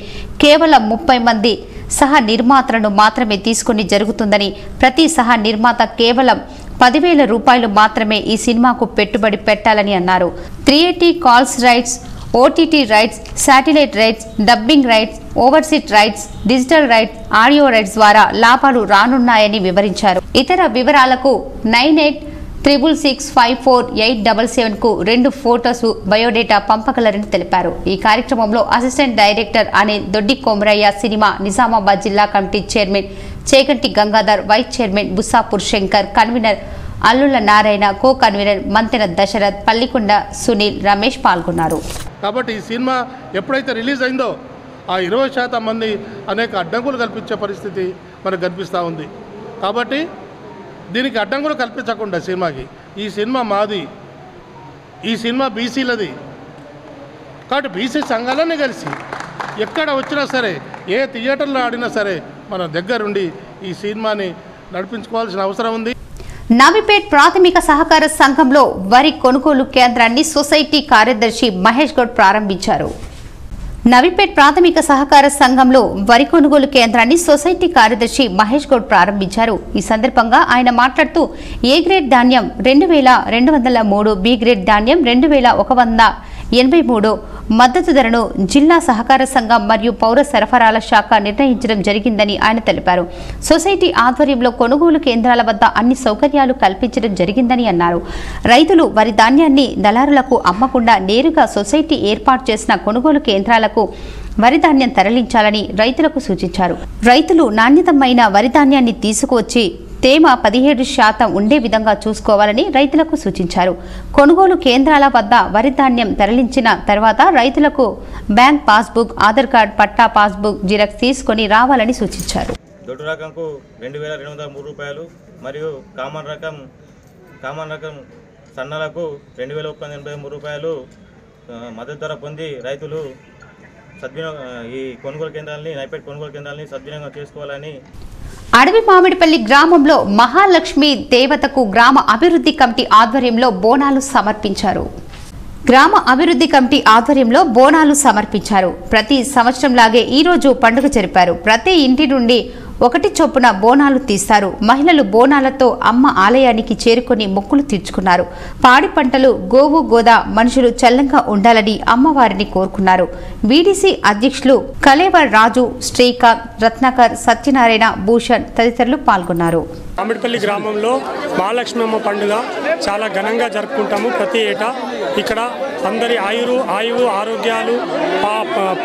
కేవలం 30 మంది సహ నిర్మాతలను మాత్రమే తీసుకుని జరుగుతుందని, ప్రతి సహ నిర్మాత కేవలం 10,000 రూపాయలు మాత్రమే ఈ సినిమాకు పెట్టుబడి పెట్టాలని అన్నారు. 380 calls rights, OTT rights, satellite rights, dubbing rights, overseas rights, digital rights, audio rights ద్వారా లాభాలు రానున్నాయని వివరించారు. ఇతర వివరాలకు 9866654877 కు 2 ఫోటోస్, బయోడేటా పంపగలరని తెలిపారు. ఈ కార్యక్రమంలో అసిస్టెంట్ డైరెక్టర్ అనిల్, దొడ్డి కొమరయ్య సినిమా నిజామాబాద్ జిల్లా committee chairman Chekanti Gangadhar, vice chairman Bussapur Shankar, convener Allula Narayana, co convener Manthena Dasharath, Pallikonda Sunil, Ramesh పాల్గొన్నారు. కాబట్టి ఈ సినిమా ఎప్పుడైతే రిలీజ్ అయిందో ఆ 20% మంది అనేక అడ్డంకులు కల్పించే పరిస్థితి మనకు కనిపిస్తూ ఉంది. కాబట్టి దీనికి అడ్డంకులు కల్పించకుండా సినిమాకి, ఈ సినిమా మాది, ఈ సినిమా బీసీలది, కాబట్టి బీసీ సంఘాలన్నీ కలిసి ఎక్కడ వచ్చినా సరే, ఏ థియేటర్లో ఆడినా సరే మన దగ్గరుండి ఈ సినిమాని నడిపించుకోవాల్సిన అవసరం ఉంది. నవిపేట్ ప్రాథమిక సహకార సంఘంలో వరి కొనుగోలు కేంద్రాన్ని సొసైటీ కార్యదర్శి మహేష్ గౌడ్ ప్రారంభించారు. నవిపేట్ ప్రాథమిక సహకార సంఘంలో వరి కొనుగోలు కేంద్రాన్ని సొసైటీ కార్యదర్శి మహేష్ గౌడ్ ప్రారంభించారు. ఈ సందర్భంగా ఆయన మాట్లాడుతూ ఏ గ్రేడ్ ధాన్యం 2,203, బి గ్రేడ్ ధాన్యం 2,183 మద్దతు ధరను జిల్లా సహకార సంఘం మరియు పౌర సరఫరాల శాఖ నిర్ణయించడం జరిగిందని ఆయన తెలిపారు. సొసైటీ ఆధ్వర్యంలో కొనుగోలు కేంద్రాల వద్ద అన్ని సౌకర్యాలు కల్పించడం జరిగిందని అన్నారు. రైతులు వరి ధాన్యాన్ని దళారులకు అమ్మకుండా నేరుగా సొసైటీ ఏర్పాటు చేసిన కొనుగోలు కేంద్రాలకు వరి ధాన్యం తరలించాలని రైతులకు సూచించారు. రైతులు నాణ్యతమైన వరి ధాన్యాన్ని తీసుకువచ్చి తేమ 17% ఉండే విధంగా చూసుకోవాలని రైతులకు సూచించారు. కొనుగోలు కేంద్రాల వద్ద వరి ధాన్యం తరలించిన తర్వాత రైతులకు బ్యాంక్ పాస్బుక్, ఆధార్ కార్డ్, పట్టా పాస్బుక్ జిరాక్స్ తీసుకొని రావాలని సూచించారు. దొడ్డు రకంకు 2203 రూపాయలు మరియు కామన్ రకం సన్నలకు 2183 రూపాయలు మద్దతు ధర పొంది రైతులు ఈ కొనుగోలు కేంద్రాలని నైపేట్ కొనుగోలు కేంద్రాలని సద్వినియోగం చేసుకోవాలని అడవి మామిడిపల్లి గ్రామంలో మహాలక్ష్మి దేవతకు గ్రామ అభివృద్ధి కమిటీ ఆధ్వర్యంలో బోనాలు సమర్పించారు. ప్రతి సంవత్సరంలాగే ఈ రోజు పండుగ జరిపారు. ప్రతి ఇంటి నుండి 1 చొప్పున బోనాలు తీస్తారు. మహిళలు బోనాలతో అమ్మ ఆలయానికి చేరుకొని మొక్కులు తీర్చుకున్నారు. పాడి పంటలు, గోవు గోద మనుషులు చల్లంగా ఉండాలని అమ్మవారిని కోరుకున్నారు. వీడీసీ అధ్యక్షులు కలేవర్ రాజు, శ్రీకాంత్, రత్నాకర్, సత్యనారాయణ, భూషణ్ తదితరులు పాల్గొన్నారు. మామిడిపల్లి గ్రామంలో మహాలక్ష్మి అమ్మ పండుగ చాలా ఘనంగా జరుపుకుంటాము. ప్రతి ఏటా ఇక్కడ అందరి ఆయువు ఆరోగ్యాలు,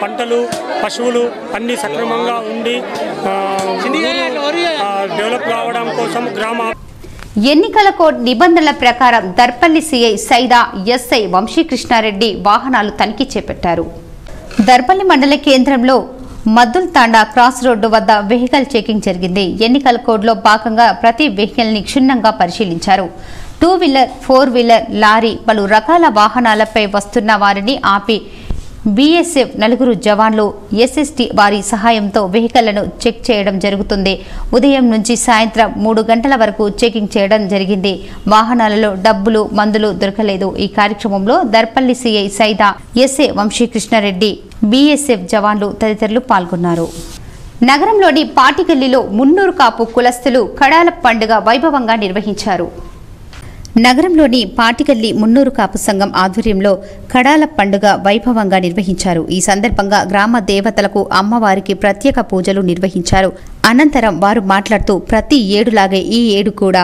పంటలు, పశువులు అన్నీ సక్రమంగా ఉండి డెవలప్ కావడం కోసం గ్రామ ఎన్నికల కోడ్ నిబంధనల ప్రకారం దర్పల్లి సిఐ సైదా, ఎస్ఐ వంశీకృష్ణారెడ్డి వాహనాలు తనిఖీ చేపట్టారు. దర్పల్లి మండల కేంద్రంలో మద్దుల్ తాండా క్రాస్ రోడ్డు వద్ద వెహికల్ చెకింగ్ జరిగింది. ఎన్నికల కోడ్లో భాగంగా ప్రతి వెహికల్ ని క్షుణ్ణంగా పరిశీలించారు. 2 వీలర్, 4 వీలర్, లారీ, పలు రకాల వాహనాలపై వస్తున్న వారిని ఆపి బీఎస్ఎఫ్ 4 జవాన్లు, ఎస్ఎస్టీ వారి సహాయంతో వెహికల్లను చెక్ చేయడం జరుగుతుంది. ఉదయం నుంచి సాయంత్రం 3 గంటల వరకు చెకింగ్ చేయడం జరిగింది. వాహనాలలో డబ్బులు, మందులు దొరకలేదు. ఈ కార్యక్రమంలో Darpalli CI Saida, SA Vamshikrishnareddy, BSF జవాన్లు తదితరులు పాల్గొన్నారు. నగరంలోని పాటిగల్లిలో మున్నూరు కాపు కులస్తులు కడాల పండుగ వైభవంగా నిర్వహించారు. నగరంలోని పాటిగల్లి మున్నూరు కాపు సంఘం ఆధ్వర్యంలో కడాల పండుగ వైభవంగా నిర్వహించారు. ఈ సందర్భంగా గ్రామ దేవతలకు, అమ్మవారికి ప్రత్యేక పూజలు నిర్వహించారు. అనంతరం వారు మాట్లాడుతూ ప్రతి ఏడులాగే ఈ ఏడు కూడా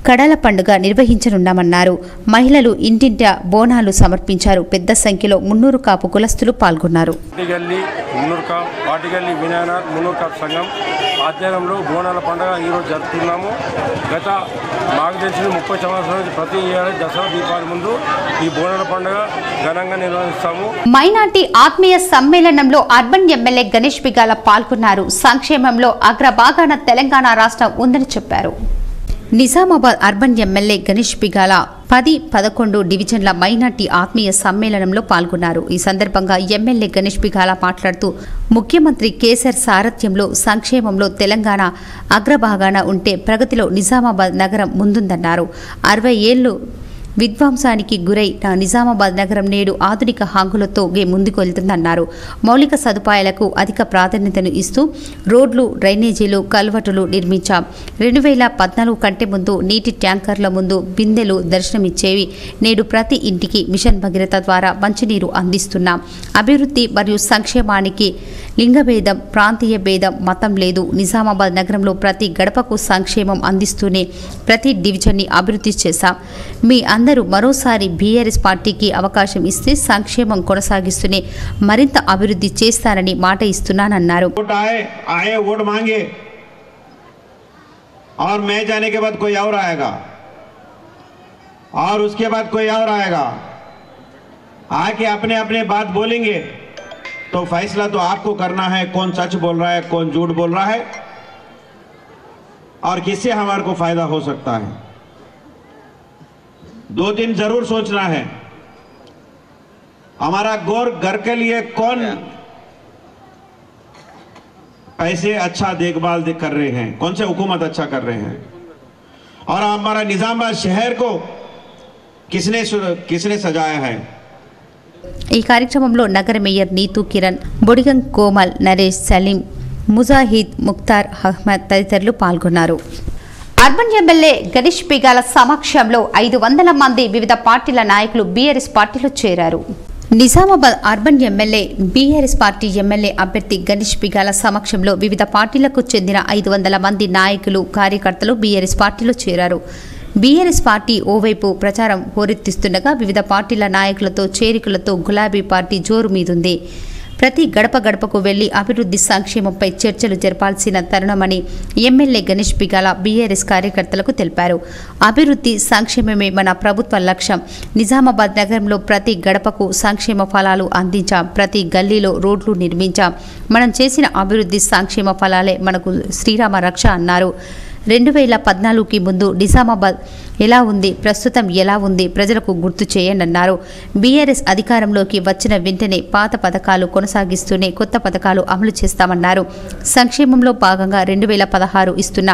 కడాల పండుగ నిర్వహించనున్నామన్నారు. మహిళలు ఇంటింట బోనాలు సమర్పించారు. పెద్ద సంఖ్యలో మున్నూరు కాపు కులస్తులు పాల్గొన్నారు. పాటిగల్లి వినాయనాథ్ మున్నూరు కాపు సంఘం ఆధ్వర్యంలో బోనాల పండుగ ఈరోజు జరుపుతున్నాము. గత మాకు తెలిసిన 30 సంవత్సరాల నుంచి ప్రతి ఏడాది దసరా దీపావళి ముందు ఈ బోనాల పండుగ ఘనంగా నిర్వహిస్తాము. మైనార్టీ ఆత్మీయ సమ్మేళనంలో అర్బన్ ఎమ్మెల్యే గణేష్ బిగాల పాల్గొన్నారు. సంక్షేమంలో అగ్రభాగాన తెలంగాణ రాష్ట్రం ఉందని చెప్పారు. నిజామాబాద్ అర్బన్ ఎమ్మెల్యే గణేష్ బిగాల 10, 11 డివిజన్ల మైనార్టీ ఆత్మీయ సమ్మేళనంలో పాల్గొన్నారు. ఈ సందర్భంగా ఎమ్మెల్యే గణేష్ బిగాల మాట్లాడుతూ ముఖ్యమంత్రి కేసీఆర్ సారథ్యంలో సంక్షేమంలో తెలంగాణ అగ్రభాగాన ఉంటే ప్రగతిలో నిజామాబాద్ నగరం ముందుందన్నారు. 60 ఏళ్లు విధ్వంసానికి గురైన నిజామాబాద్ నగరం నేడు ఆధునిక హంగులతో ముందుకు వెళ్తుందన్నారు. మౌలిక సదుపాయాలకు అధిక ప్రాధాన్యతను ఇస్తూ రోడ్లు, డ్రైనేజీలు, కల్వటులు నిర్మించాం. 2014 కంటే ముందు నీటి ట్యాంకర్ల ముందు బిందెలు దర్శనమిచ్చేవి. నేడు ప్రతి ఇంటికి మిషన్ భగీరథ ద్వారా మంచినీరు అందిస్తున్నాం. అభివృద్ధి మరియు సంక్షేమానికి లింగభేదం, ప్రాంతీయ భేదం, మతం లేదు. నిజామాబాద్ నగరంలో ప్రతి గడపకు సంక్షేమం అందిస్తూనే ప్రతి డివిజన్ని అభివృద్ధి చేశాం. మీ అందరూ మరోసారి బీఆర్ఎస్ పార్టీకి అవకాశం ఇస్తే సంక్షేమం కొనసాగిస్తూనే మరింత అభివృద్ధి చేస్తారని మాట ఇస్తున్నానన్నారు. और मैं जाने के बाद कोई और आएगा और उसके बाद कोई और आएगा, आके अपने अपने बात बोलेंगे तो फैसला तो आपको करना है, कौन सच बोल रहा है, कौन झूठ बोल रहा है और किससे हमारे को फायदा हो सकता है. 2 दिन जरूर सोचना है. हमारा गौर घर के लिए कौन पैसे अच्छा देखभाल कर रहे हैं, कौन से हुकूमत अच्छा कर रहे हैं और हमारा निजामाबाद शहर को किसने सजाया है. ఈ కార్యక్రమంలో నగర మేయర్ నీతూ కిరణ్, బొడిగం కోమల్, నరేష్, సలీం, ముజాహిద్, ముక్తార్ అహ్మద్ తదితరులు పాల్గొన్నారు. అర్బన్ ఎమ్మెల్యే గణేష్ బిగాల సమక్షంలో 500 మంది వివిధ పార్టీల నాయకులు బీఆర్ఎస్ పార్టీలో చేరారు. Nizamabad urban MLA BRS party MLA అభ్యర్థి గణేష్ బిగాల సమక్షంలో వివిధ పార్టీలకు చెందిన 500 మంది నాయకులు, కార్యకర్తలు బీఆర్ఎస్ పార్టీలో చేరారు. బీఆర్ఎస్ పార్టీ ఓవైపు ప్రచారం హోరెత్తిస్తుండగా వివిధ పార్టీల నాయకులతో చేరికలతో గులాబీ పార్టీ జోరు మీదుంది. ప్రతి గడప గడపకు వెళ్లి అభివృద్ధి సంక్షేమంపై చర్చలు జరపాల్సిన తరుణమని ఎమ్మెల్యే గణేష్ బిగాల బీఆర్ఎస్ కార్యకర్తలకు తెలిపారు. అభివృద్ధి సంక్షేమమే మన ప్రభుత్వ లక్ష్యం. నిజామాబాద్ నగరంలో ప్రతి గడపకు సంక్షేమ ఫలాలు అందించాం. ప్రతి గల్లీలో రోడ్లు నిర్మించాం. మనం చేసిన అభివృద్ధి సంక్షేమ ఫలాలే మనకు శ్రీరామ రక్ష అన్నారు. 2014కి ముందు నిజామాబాద్ ఎలా ఉంది, ప్రస్తుతం ఎలా ఉంది ప్రజలకు గుర్తు చేయండన్నారు. బీఆర్ఎస్ అధికారంలోకి వచ్చిన వెంటనే పాత పథకాలు కొనసాగిస్తూనే కొత్త పథకాలు అమలు చేస్తామన్నారు. సంక్షేమంలో భాగంగా 2016 ఇస్తున్న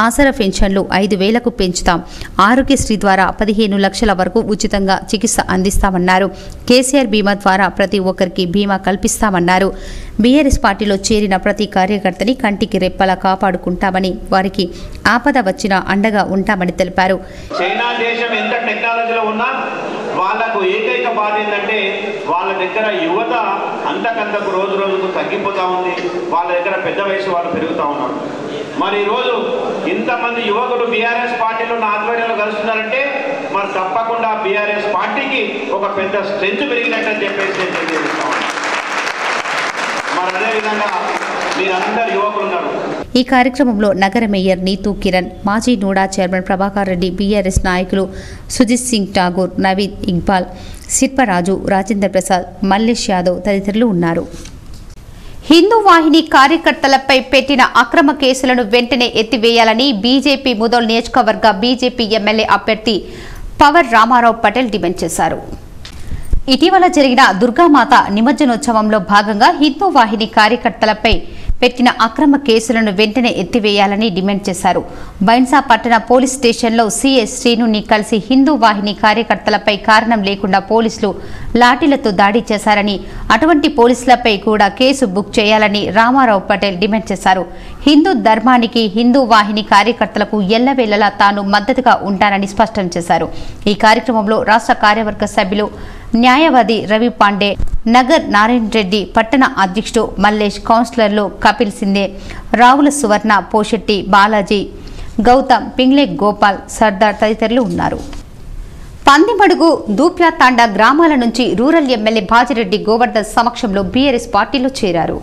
ఆసరా పెన్షన్లు 5,000కు పెంచుతాం. ఆరోగ్యశ్రీ ద్వారా 15 లక్షల వరకు ఉచితంగా చికిత్స అందిస్తామన్నారు. కేసీఆర్ బీమా ద్వారా ప్రతి ఒక్కరికి బీమా కల్పిస్తామన్నారు. బీఆర్ఎస్ పార్టీలో చేరిన ప్రతి కార్యకర్తని కంటికి రెప్పలా కాపాడుకుంటామని, వారికి ఆపద వచ్చినా అండగా ఉంటామని తెలిపారు. చైనా దేశం ఎంత టెక్నాలజీలో ఉన్నా వాళ్ళకు ఏకైక బాధ ఏంటంటే వాళ్ళ దగ్గర యువత అంతకంతకు రోజు రోజుకు తగ్గిపోతూ ఉంది. వాళ్ళ దగ్గర పెద్ద వయసు వాళ్ళు పెరుగుతూ ఉన్నారు. మరి ఈరోజు ఇంతమంది యువకులు బీఆర్ఎస్ పార్టీలో నా ఆధ్వర్యంలో కలుస్తున్నారంటే మరి తప్పకుండా బీఆర్ఎస్ పార్టీకి ఒక పెద్ద స్ట్రెంత్ పెరిగినట్టని చెప్పేసి నేను తెలియజేస్తా ఉన్నాను. మరి అదేవిధంగా మీరందరు యువకులు ఉన్నారు. ఈ కార్యక్రమంలో నగర మేయర్ నీతూ కిరణ్, మాజీ NUDA chairman Prabhakar Reddy, BRS నాయకులు సుజిత్ సింగ్ ఠాగూర్, నవీద్ ఇక్బాల్, శిల్పరాజు, రాజేంద్ర ప్రసాద్, మల్లేష్ యాదవ్ తదితరులు ఉన్నారు. హిందూ వాహిని కార్యకర్తలపై పెట్టిన అక్రమ కేసులను వెంటనే ఎత్తివేయాలని బీజేపీ ముదోల్ నియోజకవర్గ బీజేపీ ఎమ్మెల్యే అభ్యర్థి పవర్ రామారావు పటేల్ డిమాండ్ చేశారు. ఇటీవల జరిగిన దుర్గామాత నిమజ్జనోత్సవంలో భాగంగా హిందూ వాహిని కార్యకర్తలపై పెట్టిన అక్రమ కేసులను వెంటనే ఎత్తివేయాలని డిమాండ్ చేశారు. బైన్సా పట్టణ పోలీస్ స్టేషన్లో సీఐ శ్రీనుని కలిసి హిందూ వాహిని కార్యకర్తలపై కారణం లేకుండా పోలీసులు లాఠీలతో దాడి చేశారని, అటువంటి పోలీసులపై కూడా కేసు బుక్ చేయాలని రామారావు పటేల్ డిమాండ్ చేశారు. హిందూ ధర్మానికి, హిందూ వాహిని కార్యకర్తలకు ఎల్లవేళలా తాను మద్దతుగా ఉంటానని స్పష్టం చేశారు. ఈ కార్యక్రమంలో రాష్ట్ర కార్యవర్గ సభ్యులు న్యాయవాది రవి పాండే, నగర్ నారాయణ రెడ్డి, పట్టణ అధ్యక్షుడు మల్లేష్, కౌన్సిలర్లు కపిల్ సిందే, రావుల సువర్ణ, పోషెట్టి బాలాజీ, గౌతమ్, పింగ్లే గోపాల్, సర్దార్ తదితరులు ఉన్నారు. పందిమడుగు, దూప్యాతాండ గ్రామాల నుంచి రూరల్ ఎమ్మెల్యే బాజిరెడ్డి గోవర్ధన్ సమక్షంలో బీఆర్ఎస్ పార్టీలో చేరారు.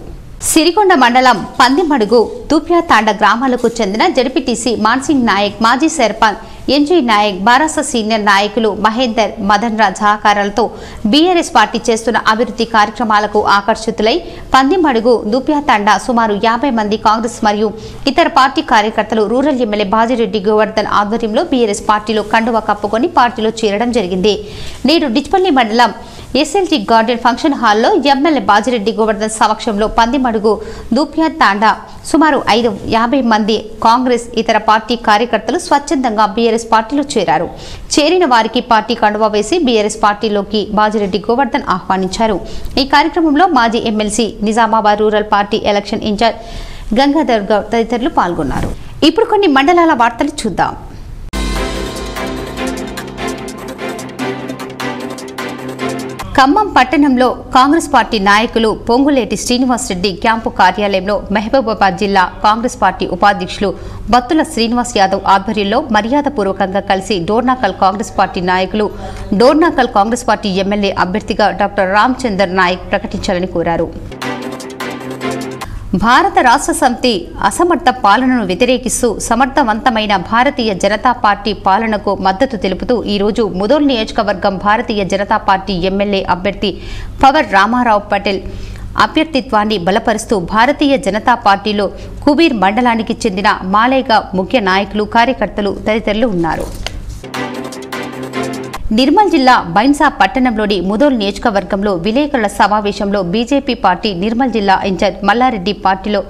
సిరికొండ మండలం పందిమడుగు, దూప్యాతాండ గ్రామాలకు చెందిన జడ్పీటీసీ మాన్సింగ్ నాయక్, మాజీ సర్పంచ్ ఎన్జీ నాయక్, బారాస సీనియర్ నాయకులు మహేందర్, మదన్ రాజ్ సహకారాలతో బీఆర్ఎస్ పార్టీ చేస్తున్న అభివృద్ధి కార్యక్రమాలకు ఆకర్షితులై పందిమడుగు, దూప్యాతాండ సుమారు 50 మంది కాంగ్రెస్ మరియు ఇతర పార్టీ కార్యకర్తలు రూరల్ ఎమ్మెల్యే బాజిరెడ్డి గోవర్ధన్ ఆధ్వర్యంలో బీఆర్ఎస్ పార్టీలో కండువా కప్పుకొని పార్టీలో చేరడం జరిగింది. నేడు డిచ్పల్లి మండలం ఎస్ఎల్టీ గార్డెన్ ఫంక్షన్ హాల్లో ఎమ్మెల్యే బాజిరెడ్డి గోవర్ధన్ సమక్షంలో పందిమడుగు, దూప్యాతాండ సుమారు 50 మంది కాంగ్రెస్ ఇతర పార్టీ కార్యకర్తలు స్వచ్ఛందంగా బీఆర్ఎస్ పార్టీలో చేరారు. చేరిన వారికి పార్టీ కండువా వేసి బీఆర్ఎస్ పార్టీలోకి బాజిరెడ్డి గోవర్ధన్ ఆహ్వానించారు. ఈ కార్యక్రమంలో మాజీ MLC, Nizamabad rural party election incharge Gangadhar Goud తదితరులు పాల్గొన్నారు. ఇప్పుడు కొన్ని మండలాల వార్తలు చూద్దాం. ఖమ్మం పట్టణంలో కాంగ్రెస్ పార్టీ నాయకులు పొంగులేటి శ్రీనివాసరెడ్డి క్యాంపు కార్యాలయంలో మహబూబాబాద్ జిల్లా కాంగ్రెస్ పార్టీ ఉపాధ్యక్షులు బత్తుల శ్రీనివాస్ యాదవ్ ఆధ్వర్యంలో మర్యాదపూర్వకంగా కలిసి డోర్నాకల్ కాంగ్రెస్ పార్టీ నాయకులు, డోర్నాకల్ కాంగ్రెస్ పార్టీ ఎమ్మెల్యే అభ్యర్థిగా డాక్టర్ రామచందర్ నాయక్ ప్రకటించాలని కోరారు. భారత రాష్ట్ర సమితి అసమర్థ పాలనను వ్యతిరేకిస్తూ సమర్థవంతమైన భారతీయ జనతా పార్టీ పాలనకు మద్దతు తెలుపుతూ ఈరోజు ముదోల్ నియోజకవర్గం భారతీయ జనతా పార్టీ ఎమ్మెల్యే అభ్యర్థి పవర్ రామారావు పటేల్ అభ్యర్థిత్వాన్ని బలపరుస్తూ భారతీయ జనతా పార్టీలో కుబీర్ మండలానికి చెందిన మాలేగా ముఖ్య నాయకులు, కార్యకర్తలు తదితరులు ఉన్నారు. నిర్మల్ జిల్లా బైన్సా పట్టణంలోని ముదోల్ నియోజకవర్గంలో విలేకరుల సమావేశంలో బీజేపీ పార్టీ నిర్మల్ జిల్లా ఇన్ఛార్జ్ మల్లారెడ్డి పార్టీలో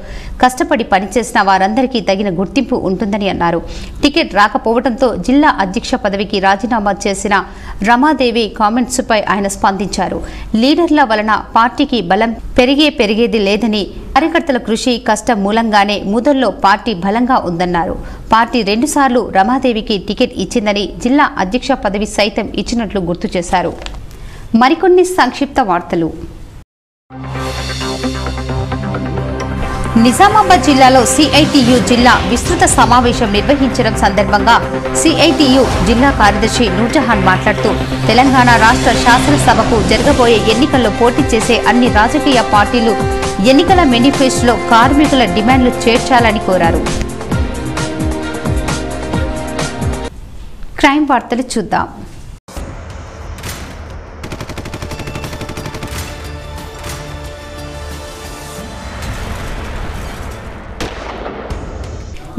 కష్టపడి పనిచేసిన వారందరికీ తగిన గుర్తింపు ఉంటుందని అన్నారు. టికెట్ రాకపోవడంతో జిల్లా అధ్యక్ష పదవికి రాజీనామా చేసిన రమాదేవి కామెంట్స్పై ఆయన స్పందించారు. లీడర్ల వలన పార్టీకి బలం పెరిగేది లేదని, కార్యకర్తల కృషి, కష్టం మూలంగానే ముదోల్లో పార్టీ బలంగా ఉందన్నారు. పార్టీ 2 సార్లు రమాదేవికి టికెట్ ఇచ్చిందని, జిల్లా అధ్యక్ష పదవి సైతం ఇచ్చినట్లు గుర్తు చేశారు. మరికొన్ని సంక్షిప్త వార్తలు. నిజామాబాద్ జిల్లాలో సిఐటియు జిల్లా విస్తృత సమావేశం నిర్వహించడం సందర్భంగా సిఐటియు జిల్లా కార్యదర్శి నూర్జహాన్ మాట్లాడుతూ తెలంగాణ రాష్ట్ర శాసనసభకు జరగబోయే ఎన్నికల్లో పోటీ చేసే అన్ని రాజకీయ పార్టీలు ఎన్నికల మేనిఫెస్టోలో కార్మికుల డిమాండ్లు చేర్చాలని కోరారు. క్రైమ్ వార్తలు చూద్దాం.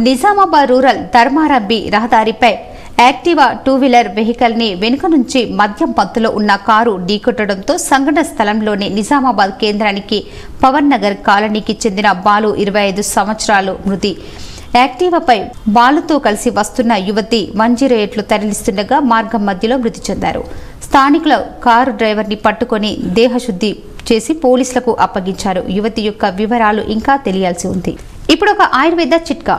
నిజామాబాద్ రూరల్ ధర్మారబ్బి రహదారిపై యాక్టివా 2-వీలర్ వెహికల్ ని వెనుక నుంచి మద్యం మత్తులో ఉన్న కారు ఢీకొట్టడంతో సంఘటన స్థలంలోని నిజామాబాద్ కేంద్రానికి పవన్ నగర్ కాలనీకి చెందిన బాలు 25 సంవత్సరాలు మృతి. యాక్టివాపై బాలుతో కలిసి వస్తున్న యువతి 108 తరలిస్తుండగా మార్గం మధ్యలో మృతి చెందారు. స్థానికులు కారు డ్రైవర్ని పట్టుకుని దేహశుద్ధి చేసి పోలీసులకు అప్పగించారు. యువతి యొక్క వివరాలు ఇంకా తెలియాల్సి ఉంది. ఇప్పుడు ఒక ఆయుర్వేద చిట్కా.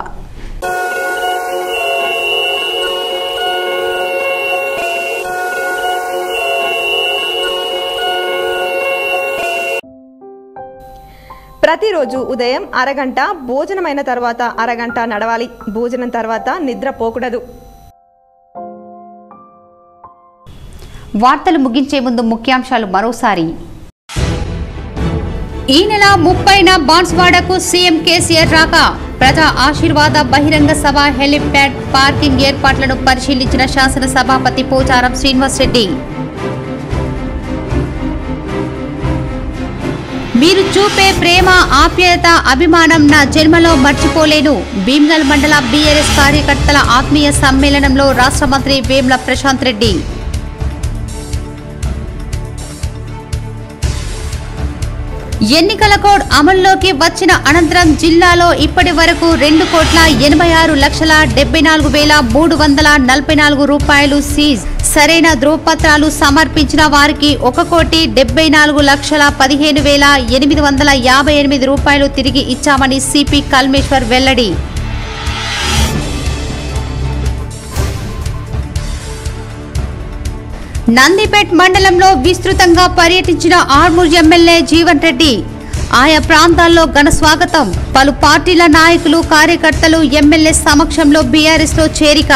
ప్రతిరోజు ఉదయం అరగంట, భోజనమైన తర్వాత అరగంట నడవాలి. భోజనం తర్వాత నిద్ర పోకూడదు. వార్తలు ముగించే ముందు ముఖ్యాంశాలు మరోసారి. ఈ నెల 30న బాన్స్వాడకు సీఎం కేసీఆర్ రాక ప్రజా ఆశీర్వాద బహిరంగ సభ హెలిప్యాడ్ పార్కింగ్ ఏర్పాట్లను పరిశీలించిన శాసన సభాపతి పోచారం శ్రీనివాసరెడ్డి. మీరు చూపే ప్రేమ, ఆప్యాయత, అభిమానం నా జన్మలో మర్చిపోలేను. భీమ్గల్ మండల బీఆర్ఎస్ కార్యకర్తల ఆత్మీయ సమ్మేళనంలో రాష్ట్ర మంత్రి వేముల ప్రశాంత్ రెడ్డి. ఎన్నికల కోడ్ అమల్లోకి వచ్చిన అనంతరం జిల్లాలో ఇప్పటి వరకు 2,76,74,344 రూపాయలు సీజ్. సరైన ధ్రువపత్రాలు సమర్పించిన వారికి 1,74,15,858 రూపాయలు తిరిగి ఇచ్చామని సిపి కల్మేశ్వర్ వెల్లడి. నందిపేట్ మండలంలో విస్తృతంగా పర్యటించిన ఆర్మూర్ ఎమ్మెల్యే జీవన్ రెడ్డి. ఆయా ప్రాంతాల్లో ఘన స్వాగతం. పలు పార్టీల నాయకులు, కార్యకర్తలు ఎమ్మెల్యే సమక్షంలో బీఆర్ఎస్ లో చేరిక.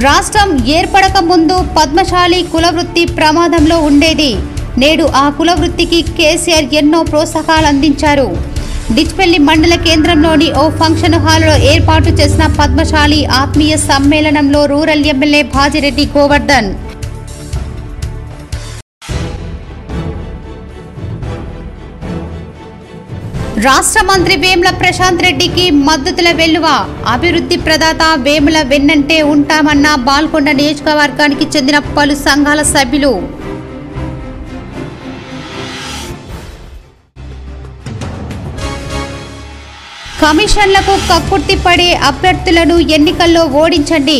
రాష్ట్రం ఏర్పడక ముందు పద్మశాలి కులవృత్తి ప్రమాదంలో ఉండేది. నేడు ఆ కులవృత్తికి కేసీఆర్ ఎన్నో ప్రోత్సాహాలు అందించారు. డిచ్పల్లి మండల కేంద్రంలోని ఓ ఫంక్షన్ హాల్లో ఏర్పాటు చేసిన పద్మశాలి ఆత్మీయ సమ్మేళనంలో రూరల్ ఎమ్మెల్యే భాజిరెడ్డి గోవర్ధన్. రాష్ట్ర మంత్రి వేముల ప్రశాంత్ రెడ్డికి మద్దతుల వెల్లువ. అభివృద్ధి ప్రదాత వేముల వెన్నంటే ఉంటామన్న బాల్కొండ నియోజకవర్గానికి చెందిన పలు సంఘాల సభ్యులు. కమిషన్లకు కక్కుర్తి పడే అభ్యర్థులను ఎన్నికల్లో ఓడించండి.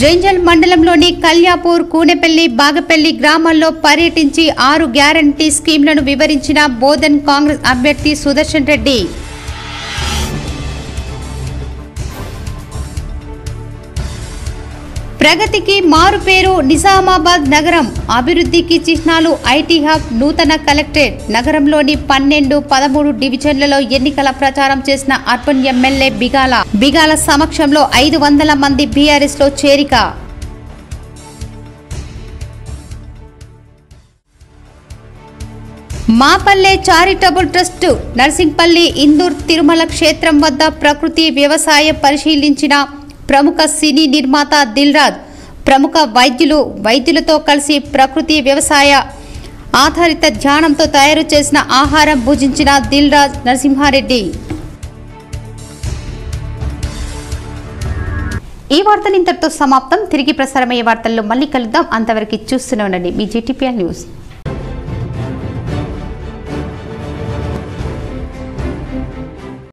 రేంజల్ మండలంలోని కల్యాపూర్, కూనెపల్లి, బాగపల్లి గ్రామాల్లో పర్యటించి 6 గ్యారంటీ స్కీమ్లను వివరించిన బోధన్ కాంగ్రెస్ అభ్యర్థి సుదర్శన్ రెడ్డి. ప్రగతికి మారుపేరు నిజామాబాద్ నగరం. అభివృద్ధికి చిహ్నాలు ఐటీ హబ్, నూతన కలెక్టరేట్. నగరంలోని 12, 13 డివిజన్లలో ఎన్నికల ప్రచారం చేసిన అర్బన్ ఎమ్మెల్యే బిగాల సమక్షంలో 500 మంది బీఆర్ఎస్ లో చేరిక. మాపల్లె చారిటబుల్ ట్రస్ట్ నర్సింగ్పల్లి ఇందూర్ తిరుమల క్షేత్రం వద్ద ప్రకృతి వ్యవసాయ పరిశీలించిన ప్రముఖ సినీ నిర్మాత దిల్ రాజు. ప్రముఖ వైద్యులతో కలిసి ప్రకృతి వ్యవసాయ ఆధారిత ధ్యానంతో తయారు చేసిన ఆహారం భుజించిన దిల్ రాజు నరసింహారెడ్డి. ఈ వార్తలు ఇంతటితో సమాప్తం. తిరిగి ప్రసారమయ్యే వార్తల్లో మళ్ళీ కలుద్దాం. అంతవరకు చూస్తూనే ఉండండి మీ జీటీపీఎల్ న్యూస్.